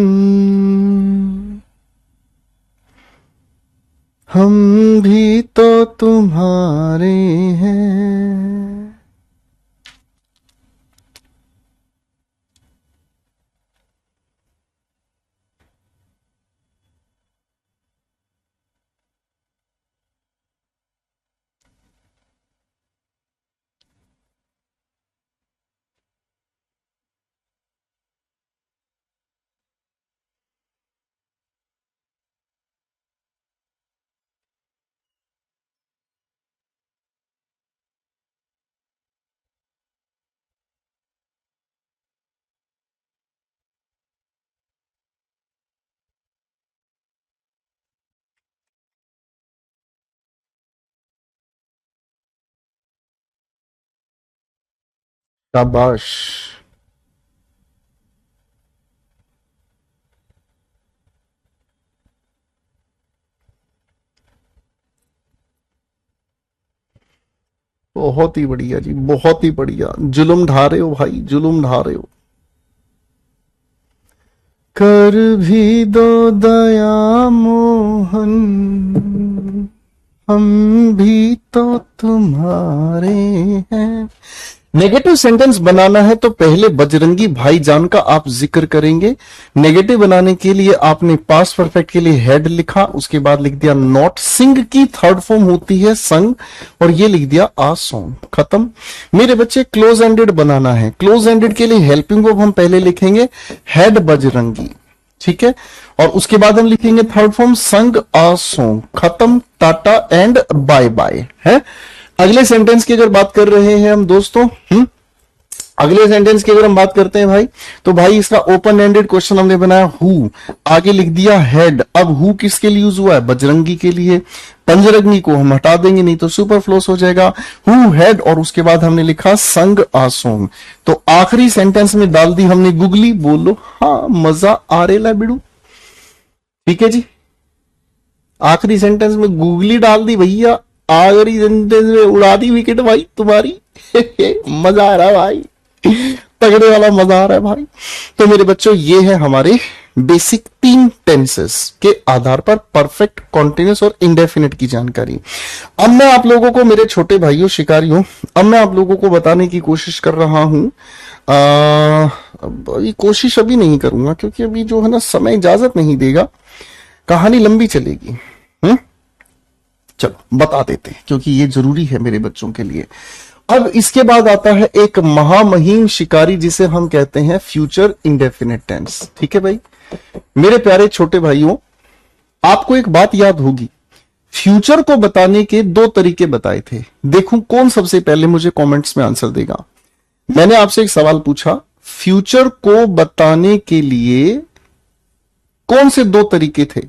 Speaker 1: हम भी तो तुम्हारे हैं। शाबाश। बहुत ही बढ़िया जी, बहुत ही बढ़िया। जुल्म ढा रहे हो भाई, जुल्म ढा रहे हो। कर भी दो दया मोहन, हम भी तो तुम्हारे हैं। नेगेटिव सेंटेंस बनाना है तो पहले बजरंगी भाईजान का आप जिक्र करेंगे। नेगेटिव बनाने के लिए आपने पास्ट परफेक्ट के लिए हेड लिखा, उसके बाद लिख दिया नॉट। सिंग की थर्ड फॉर्म होती है संग, और ये लिख दिया आ सॉन्ग, खत्म। मेरे बच्चे क्लोज एंडेड बनाना है। क्लोज एंडेड के लिए हेल्पिंग वर्ब हम पहले लिखेंगे हेड बजरंगी, ठीक है, और उसके बाद हम लिखेंगे थर्ड फॉर्म संग आ सॉन्ग, खत्म। टाटा एंड बाय बाय है। अगले सेंटेंस की अगर बात कर रहे हैं हम दोस्तों, अगले सेंटेंस की अगर हम बात करते हैं भाई, तो भाई इसका ओपन एंडेड क्वेश्चन हमने बनाया हु, आगे लिख दिया हेड। अब हु किसके लिए यूज हुआ है? बजरंगी के लिए। पंजरंगी को हम हटा देंगे, नहीं तो सुपरफ्लोस हो जाएगा। हु हेड, और उसके बाद हमने लिखा संग आ सॉन्ग। तो आखिरी सेंटेंस में डाल दी हमने गुगली। बोलो हाँ, मजा आ रेला बिड़ू, ठीक है जी। आखिरी सेंटेंस में गुगली डाल दी भैया, आखिरी सेंटेंस में उड़ा दी विकेट भाई तुम्हारी। मजा आ रहा है भाई, तगड़े वाला मजा आ रहा है भाई। तो मेरे बच्चों, ये है हमारे बेसिक 3 टेंसेस के आधार पर परफेक्ट, कॉन्टिन्यूस और इंडेफिनिट की जानकारी। अब मैं आप लोगों को, मेरे छोटे भाइयों शिकारियों, अब मैं आप लोगों को बताने की कोशिश कर रहा हूं। कोशिश अभी नहीं करूंगा क्योंकि अभी जो है ना, समय इजाजत नहीं देगा, कहानी लंबी चलेगी। चलो बता देते हैं क्योंकि ये जरूरी है मेरे बच्चों के लिए। अब इसके बाद आता है एक महामहिम शिकारी जिसे हम कहते हैं फ्यूचर इंडेफिनिट टेंस, ठीक है भाई। मेरे प्यारे छोटे भाइयों, आपको एक बात याद होगी, फ्यूचर को बताने के 2 तरीके बताए थे। देखूं कौन सबसे पहले मुझे कमेंट्स में आंसर देगा। मैंने आपसे एक सवाल पूछा, फ्यूचर को बताने के लिए कौन से 2 तरीके थे?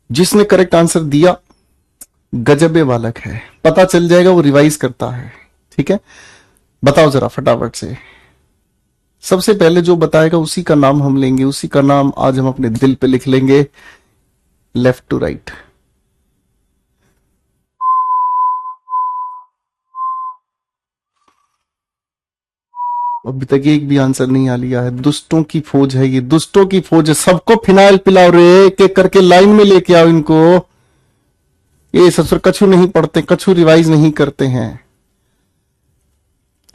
Speaker 1: जिसने करेक्ट आंसर दिया गजबे बालक है, पता चल जाएगा वो रिवाइज करता है, ठीक है। बताओ जरा फटाफट से। सबसे पहले जो बताएगा उसी का नाम हम लेंगे, उसी का नाम आज हम अपने दिल पे लिख लेंगे, लेफ्ट टू राइट। अभी तक एक भी आंसर नहीं आ लिया है। दुष्टों की फौज है ये, दुष्टों की फौज है। सबको फिनाइल पिलाओ रे, एक एक करके लाइन में लेके आओ इनको। ये ससुर कछु नहीं पढ़ते, कछु रिवाइज नहीं करते हैं।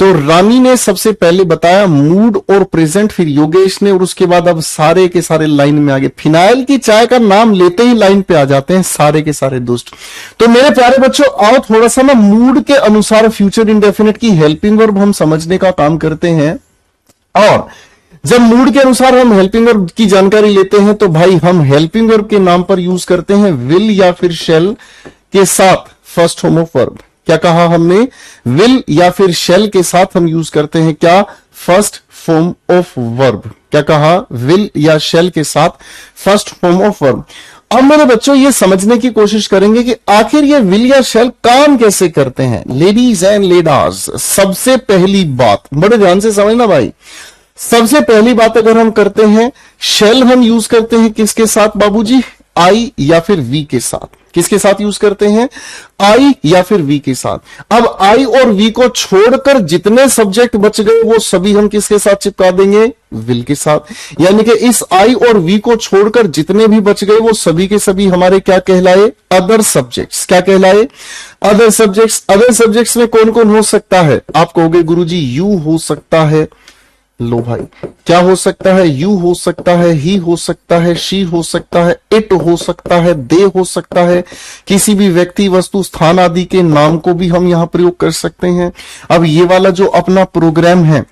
Speaker 1: तो रानी ने सबसे पहले बताया मूड और प्रेजेंट, फिर योगेश ने, और उसके बाद अब सारे के सारे लाइन में आ गए। फिनाइल की चाय का नाम लेते ही लाइन पे आ जाते हैं सारे के सारे दुष्ट। तो मेरे प्यारे बच्चों, आओ थोड़ा सा ना मूड के अनुसार फ्यूचर इंडेफिनिट की हेल्पिंग वर्ब हम समझने का काम करते हैं। और जब मूड के अनुसार हम हेल्पिंग वर्ब की जानकारी लेते हैं तो भाई हम हेल्पिंग वर्ब के नाम पर यूज करते हैं विल या फिर शेल के साथ फर्स्ट फॉर्म ऑफ वर्ब। क्या कहा हमने? विल या फिर शेल के साथ हम यूज करते हैं क्या? First form of verb. क्या कहा? विल या शेल के साथ फर्स्ट फॉर्म ऑफ वर्ब। अब मेरे बच्चों ये समझने की कोशिश करेंगे कि आखिर ये विल या शेल काम कैसे करते हैं। लेडीज एंड लेडास, सबसे पहली बात बड़े ध्यान से समझना भाई, सबसे पहली बात अगर हम करते हैं, शेल हम यूज करते हैं किसके साथ बाबूजी? आई या फिर वी के साथ। किसके साथ यूज करते हैं? आई या फिर वी के साथ। अब आई और वी को छोड़कर जितने सब्जेक्ट बच गए वो सभी हम किसके साथ चिपका देंगे? विल के साथ। यानी कि इस आई और वी को छोड़कर जितने भी बच गए वो सभी के सभी हमारे क्या कहलाए? Other subjects. क्या कहलाए? Other subjects. अदर सब्जेक्ट्स में कौन कौन हो सकता है? आप कहोगे गुरुजी यू हो सकता है। लो भाई, क्या हो सकता है? यू हो सकता है, ही हो सकता है, शी हो सकता है, इट हो सकता है, दे हो सकता है। किसी भी व्यक्ति, वस्तु, स्थान आदि के नाम को भी हम यहां प्रयोग कर सकते हैं। अब ये वाला जो अपना प्रोग्राम है,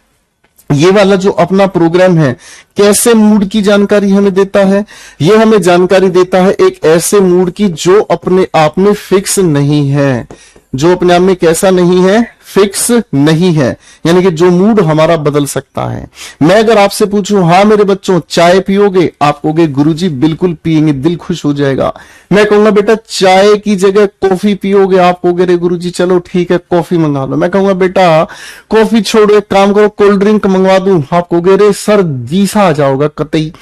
Speaker 1: ये वाला जो अपना प्रोग्राम है, कैसे मूड की जानकारी हमें देता है? ये हमें जानकारी देता है एक ऐसे मूड की जो अपने आप में फिक्स नहीं है। जो अपने आप में कैसा नहीं है? फिक्स नहीं है, यानी कि जो मूड हमारा बदल सकता है। मैं अगर आपसे पूछूं, हाँ मेरे बच्चों चाय पियोगे, आप कहोगे गुरुजी बिल्कुल पिएंगे, दिल खुश हो जाएगा। मैं कहूंगा बेटा चाय की जगह कॉफी पियोगे, आप कहोगे रे गुरुजी चलो ठीक है कॉफी मंगा लो। मैं कहूंगा बेटा कॉफी छोड़ो एक काम करो कोल्ड ड्रिंक मंगवा दूं, आप कहोगे रे सर जीसा आ जाओगा कतई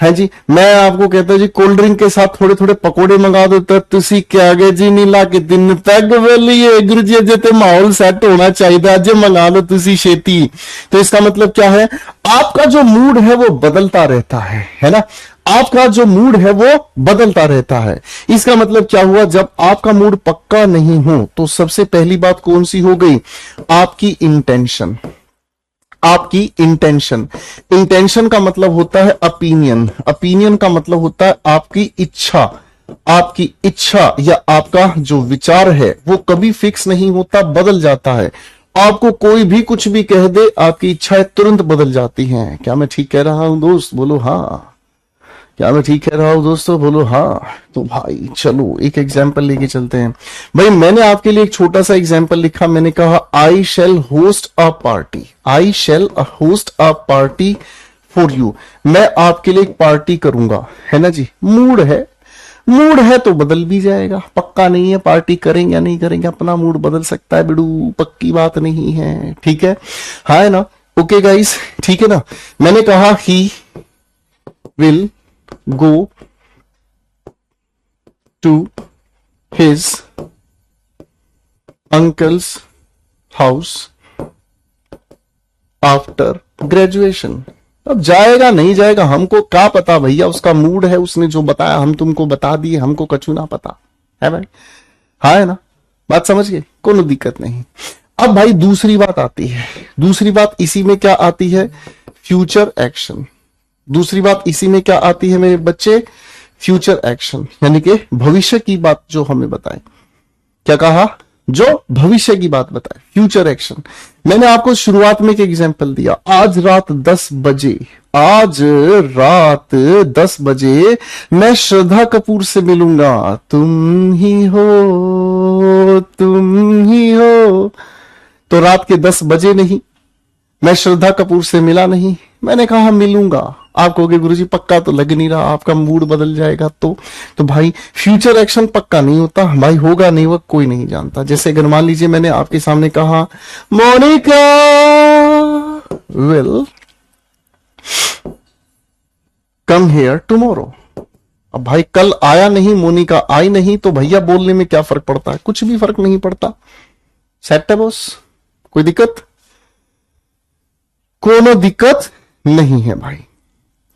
Speaker 1: है जी। मैं आपको कहता हूं जी कोल्ड ड्रिंक के साथ थोड़े थोड़े पकोड़े मंगा दो, तो तुसी क्या गए जी नीला के दिन तक बोलिए गुरु जी अजे ते माहौल सेट होना चाहिए, अजे मंगा लो तुसी शेती। तो इसका मतलब क्या है, आपका जो मूड है वो बदलता रहता है ना, आपका जो मूड है वो बदलता रहता है। इसका मतलब क्या हुआ, जब आपका मूड पक्का नहीं हो तो सबसे पहली बात कौन सी हो गई, आपकी इंटेंशन। आपकी इंटेंशन, इंटेंशन का मतलब होता है ओपिनियन, ओपिनियन का मतलब होता है आपकी इच्छा। आपकी इच्छा या आपका जो विचार है वो कभी फिक्स नहीं होता, बदल जाता है। आपको कोई भी कुछ भी कह दे, आपकी इच्छाएं तुरंत बदल जाती हैं। क्या मैं ठीक कह रहा हूं दोस्त, बोलो हाँ। क्या मैं ठीक कह रहा हूं दोस्तों, बोलो हाँ। तो भाई चलो एक एग्जाम्पल लेके चलते हैं। भाई मैंने आपके लिए एक छोटा सा एग्जाम्पल लिखा, मैंने कहा I shall host a party, I shall host a party for you. मैं आपके लिए एक पार्टी करूंगा, है ना जी। मूड है, मूड है तो बदल भी जाएगा, पक्का नहीं है पार्टी करेंगे या नहीं करेंगे, अपना मूड बदल सकता है बिड़ू, पक्की बात नहीं है, ठीक है। हाँ है ना, ओके गाइस, ठीक है ना। मैंने कहा he will go to his uncle's house after graduation। अब जाएगा नहीं जाएगा हमको क्या पता भैया, उसका मूड है, उसने जो बताया हम तुमको बता दिए, हमको कछु ना पता है भाई। हाँ है ना, बात समझ गए, कोनो दिक्कत नहीं। अब भाई दूसरी बात आती है, दूसरी बात इसी में क्या आती है, फ्यूचर एक्शन। दूसरी बात इसी में क्या आती है मेरे बच्चे, फ्यूचर एक्शन, यानी कि भविष्य की बात जो हमें बताए। क्या कहा, जो भविष्य की बात बताए, फ्यूचर एक्शन। मैंने आपको शुरुआत में एक एग्जांपल दिया, आज रात 10 बजे, आज रात 10 बजे मैं श्रद्धा कपूर से मिलूंगा, तुम ही हो, तुम ही हो। तो रात के 10 बजे नहीं, मैं श्रद्धा कपूर से मिला नहीं, मैंने कहा मिलूंगा। आप कहोगे गुरुजी पक्का तो लग नहीं रहा, आपका मूड बदल जाएगा। तो भाई फ्यूचर एक्शन पक्का नहीं होता भाई, होगा नहीं वो कोई नहीं जानता। जैसे अगर मान लीजिए मैंने आपके सामने कहा Monica will come here tomorrow. अब भाई कल आया नहीं, मोनिका आई नहीं, तो भैया बोलने में क्या फर्क पड़ता है, कुछ भी फर्क नहीं पड़ता। सेट है बॉस, कोई दिक्कत, कोनो दिक्कत नहीं है भाई,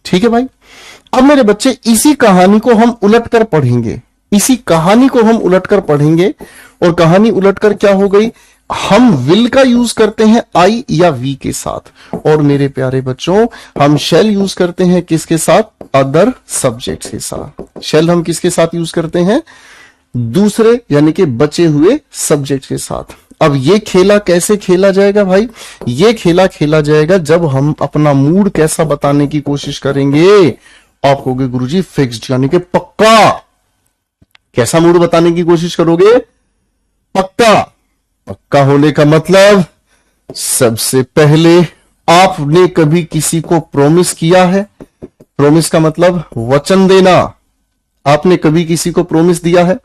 Speaker 1: ठीक है भाई। अब मेरे बच्चे इसी कहानी को हम उलटकर पढ़ेंगे, इसी कहानी को हम उलटकर पढ़ेंगे। और कहानी उलटकर क्या हो गई, हम विल का यूज करते हैं आई या वी के साथ, और मेरे प्यारे बच्चों हम शेल यूज करते हैं किसके साथ, अदर सब्जेक्ट के साथ। शेल हम किसके साथ यूज करते हैं, दूसरे यानी कि बचे हुए सब्जेक्ट के साथ। अब ये खेला कैसे खेला जाएगा भाई, ये खेला खेला जाएगा जब हम अपना मूड कैसा बताने की कोशिश करेंगे। आप कहोगे गुरुजी फिक्स्ड यानी कि पक्का, कैसा मूड बताने की कोशिश करोगे, पक्का। पक्का होने का मतलब, सबसे पहले आपने कभी किसी को प्रॉमिस किया है, प्रॉमिस का मतलब वचन देना, आपने कभी किसी को प्रॉमिस दिया है।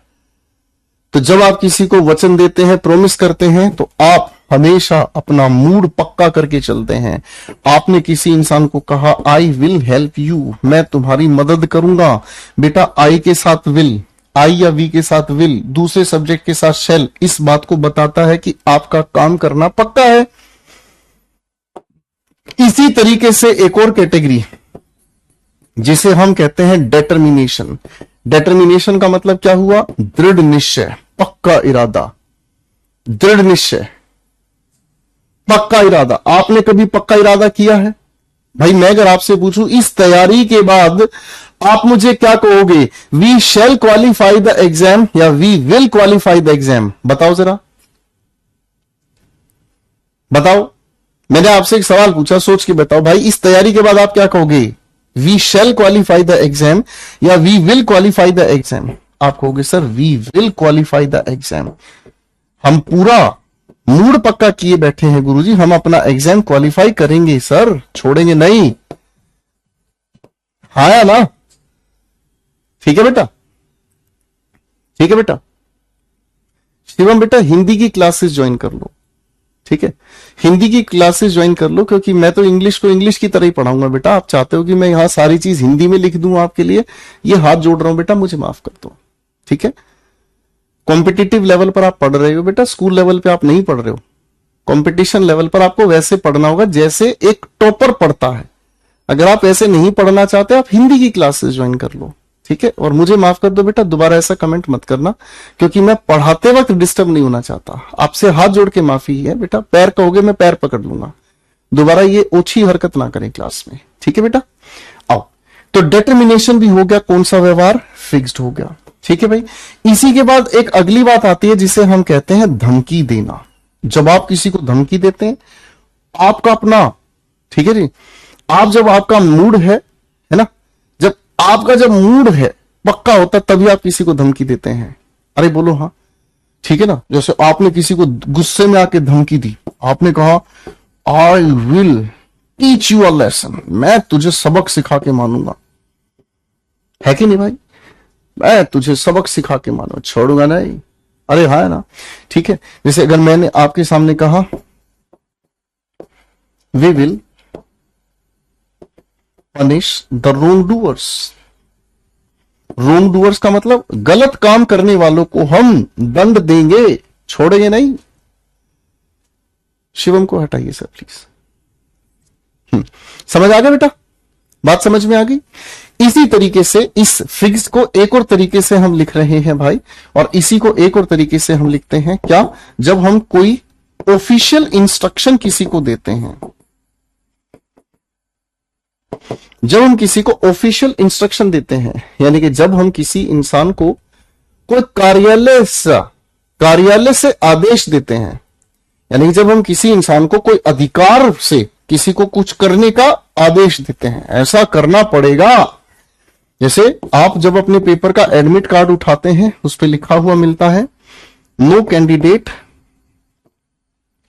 Speaker 1: तो जब आप किसी को वचन देते हैं, प्रॉमिस करते हैं, तो आप हमेशा अपना मूड पक्का करके चलते हैं। आपने किसी इंसान को कहा आई विल हेल्प यू, मैं तुम्हारी मदद करूंगा, बेटा आई के साथ विल, आई या वी के साथ विल, दूसरे सब्जेक्ट के साथ शेल, इस बात को बताता है कि आपका काम करना पक्का है। इसी तरीके से एक और कैटेगरी जिसे हम कहते हैं डेटर्मिनेशन। डेटर्मिनेशन का मतलब क्या हुआ, दृढ़ निश्चय, पक्का इरादा, दृढ़ निश्चय, पक्का इरादा। आपने कभी पक्का इरादा किया है भाई? मैं अगर आपसे पूछूं इस तैयारी के बाद आप मुझे क्या कहोगे, we shall qualify the exam या we will qualify the exam, बताओ जरा, बताओ। मैंने आपसे एक सवाल पूछा, सोच के बताओ भाई, इस तैयारी के बाद आप क्या कहोगे, we shall qualify the exam या we will qualify the exam? आप कहोगे sir we will qualify the exam. हम पूरा मूड पक्का किए बैठे हैं गुरुजी, हम अपना एग्जाम क्वालिफाई करेंगे सर, छोड़ेंगे नहीं। हाँ या ना? ठीक है बेटा, ठीक है बेटा। शिवम बेटा हिंदी की क्लासेस ज्वाइन कर लो, ठीक है, हिंदी की क्लासेस ज्वाइन कर लो, क्योंकि मैं तो इंग्लिश को इंग्लिश की तरह ही पढ़ाऊंगा बेटा। आप चाहते हो कि मैं यहां सारी चीज हिंदी में लिख दूं आपके लिए, ये हाथ जोड़ रहा हूं बेटा, मुझे माफ कर दो, ठीक है। कॉम्पिटिटिव लेवल पर आप पढ़ रहे हो बेटा, स्कूल लेवल पे आप नहीं पढ़ रहे हो। कंपटीशन लेवल पर आपको वैसे पढ़ना होगा जैसे एक टॉपर पढ़ता है। अगर आप ऐसे नहीं पढ़ना चाहते, आप हिंदी की क्लासेस ज्वाइन कर लो, ठीक है। और मुझे माफ कर दो बेटा, दोबारा ऐसा कमेंट मत करना, क्योंकि मैं पढ़ाते वक्त डिस्टर्ब नहीं होना चाहता। आपसे हाथ जोड़ के माफी है बेटा, पैर कहोगे मैं पैर पकड़ लूंगा। दोबारा ये ओछी हरकत ना करें क्लास में, ठीक है बेटा। आओ, तो डिटर्मिनेशन भी हो गया, कौन सा व्यवहार, फिक्स्ड हो गया, ठीक है भाई। इसी के बाद एक अगली बात आती है जिसे हम कहते हैं धमकी देना। जब आप किसी को धमकी देते हैं, आपका अपना, ठीक है जी, आप जब आपका मूड है ना, जब आपका जब मूड है पक्का होता है, तभी आप किसी को धमकी देते हैं। अरे बोलो हाँ, ठीक है ना। जैसे आपने किसी को गुस्से में आके धमकी दी, आपने कहा I will teach you a lesson, मैं तुझे सबक सिखा के मानूंगा, है कि नहीं भाई, मैं तुझे सबक सिखा के मानूंगा, छोड़ूंगा नहीं। अरे हाँ है ना, ठीक है। जैसे अगर मैंने आपके सामने कहा we will punish the wrongdoers, wrongdoers का मतलब गलत काम करने वालों को हम दंड देंगे, छोड़ेंगे नहीं। शिवम को हटाइए सर प्लीज। समझ आ गया बेटा, बात समझ में आ गई। इसी तरीके से इस फिक्स को एक और तरीके से हम लिख रहे हैं भाई, और इसी को एक और तरीके से हम लिखते हैं क्या, जब हम कोई ऑफिशियल इंस्ट्रक्शन किसी को देते हैं। जब हम किसी को ऑफिशियल इंस्ट्रक्शन देते हैं, यानी कि जब हम किसी इंसान को कोई कार्यालय से आदेश देते हैं, यानी कि जब हम किसी इंसान को कोई अधिकार से किसी को कुछ करने का आदेश देते हैं, ऐसा करना पड़ेगा। जैसे आप जब अपने पेपर का एडमिट कार्ड उठाते हैं, उस पर लिखा हुआ मिलता है no candidate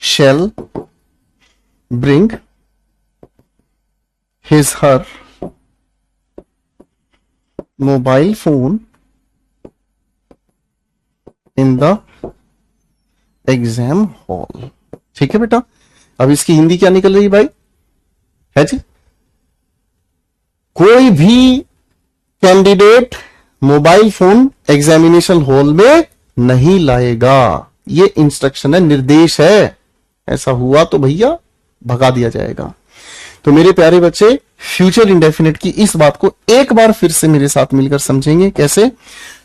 Speaker 1: shall bring his her mobile phone in the exam hall, ठीक है बेटा। अब इसकी हिंदी क्या निकल रही भाई, है जी, कोई भी candidate mobile phone examination hall में नहीं लाएगा। ये इंस्ट्रक्शन है, निर्देश है। ऐसा हुआ तो भैया भगा दिया जाएगा। तो मेरे प्यारे बच्चे, फ्यूचर इंडेफिनिट की इस बात को एक बार फिर से मेरे साथ मिलकर समझेंगे। कैसे?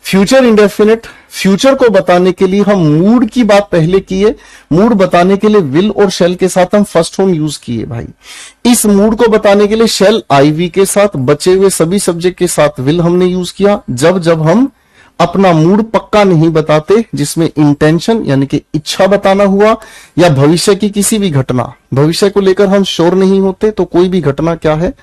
Speaker 1: फ्यूचर इंडेफिनिट, फ्यूचर को बताने के लिए हम मूड की बात पहले किए, मूड बताने के लिए विल और शेल के साथ हम फर्स्ट फॉर्म यूज किए भाई। इस मूड को बताने के लिए शेल आईवी के साथ, बचे हुए सभी सब्जेक्ट के साथ विल हमने यूज किया। जब हम अपना मूड पक्का नहीं बताते, जिसमें इंटेंशन यानी कि इच्छा बताना हुआ, या भविष्य की किसी भी घटना, भविष्य को लेकर हम श्योर नहीं होते, तो कोई भी घटना क्या है,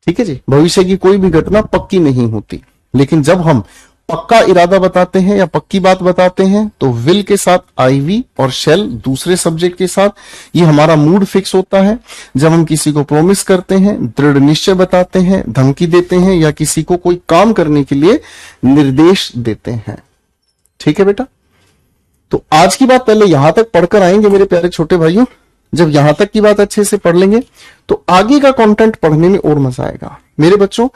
Speaker 1: ठीक है जी, भविष्य की कोई भी घटना पक्की नहीं होती। लेकिन जब हम पक्का इरादा बताते हैं या पक्की बात बताते हैं, तो विल के साथ आईवी और शेल दूसरे सब्जेक्ट के साथ, ये हमारा मूड फिक्स होता है। जब हम किसी को प्रॉमिस करते हैं, दृढ़ निश्चय बताते हैं, धमकी देते हैं, या किसी को कोई काम करने के लिए निर्देश देते हैं, ठीक है बेटा। तो आज की बात पहले यहां तक पढ़कर आएंगे मेरे प्यारे छोटे भाइयों। जब यहां तक की बात अच्छे से पढ़ लेंगे तो आगे का कंटेंट पढ़ने में और मजा आएगा। मेरे बच्चों,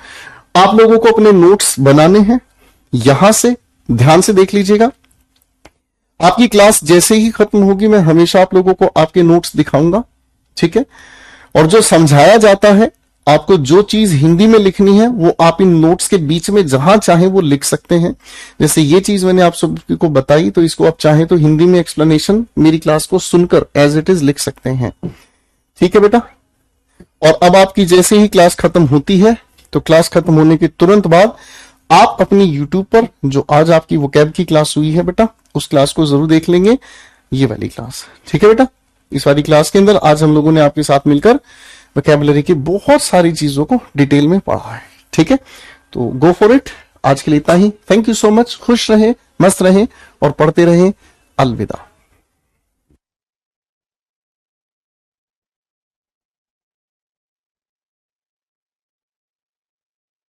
Speaker 1: आप लोगों को अपने नोट्स बनाने हैं, यहां से ध्यान से देख लीजिएगा। आपकी क्लास जैसे ही खत्म होगी, मैं हमेशा आप लोगों को आपके नोट्स दिखाऊंगा, ठीक है। और जो समझाया जाता है, आपको जो चीज हिंदी में लिखनी है वो आप इन नोट्स के बीच में जहां चाहे वो लिख सकते हैं। जैसे ये चीज मैंने आप सबको बताई, तो इसको आप चाहे तो हिंदी में एक्सप्लेनेशन मेरी क्लास को सुनकर एज इट इज लिख सकते हैं, ठीक है बेटा। और अब आपकी जैसे ही क्लास खत्म होती है, तो क्लास खत्म होने के तुरंत बाद आप अपनी YouTube पर जो आज आपकी वोकैब की क्लास हुई है बेटा, उस क्लास को जरूर देख लेंगे, ये वाली क्लास, ठीक है बेटा। इस वाली क्लास के अंदर आज हम लोगों ने आपके साथ मिलकर वोकैबुलरी की बहुत सारी चीजों को डिटेल में पढ़ा है, ठीक है। तो गो फॉर इट। आज के लिए इतना ही। Thank you so much. खुश रहें, मस्त रहें और पढ़ते रहें। अलविदा।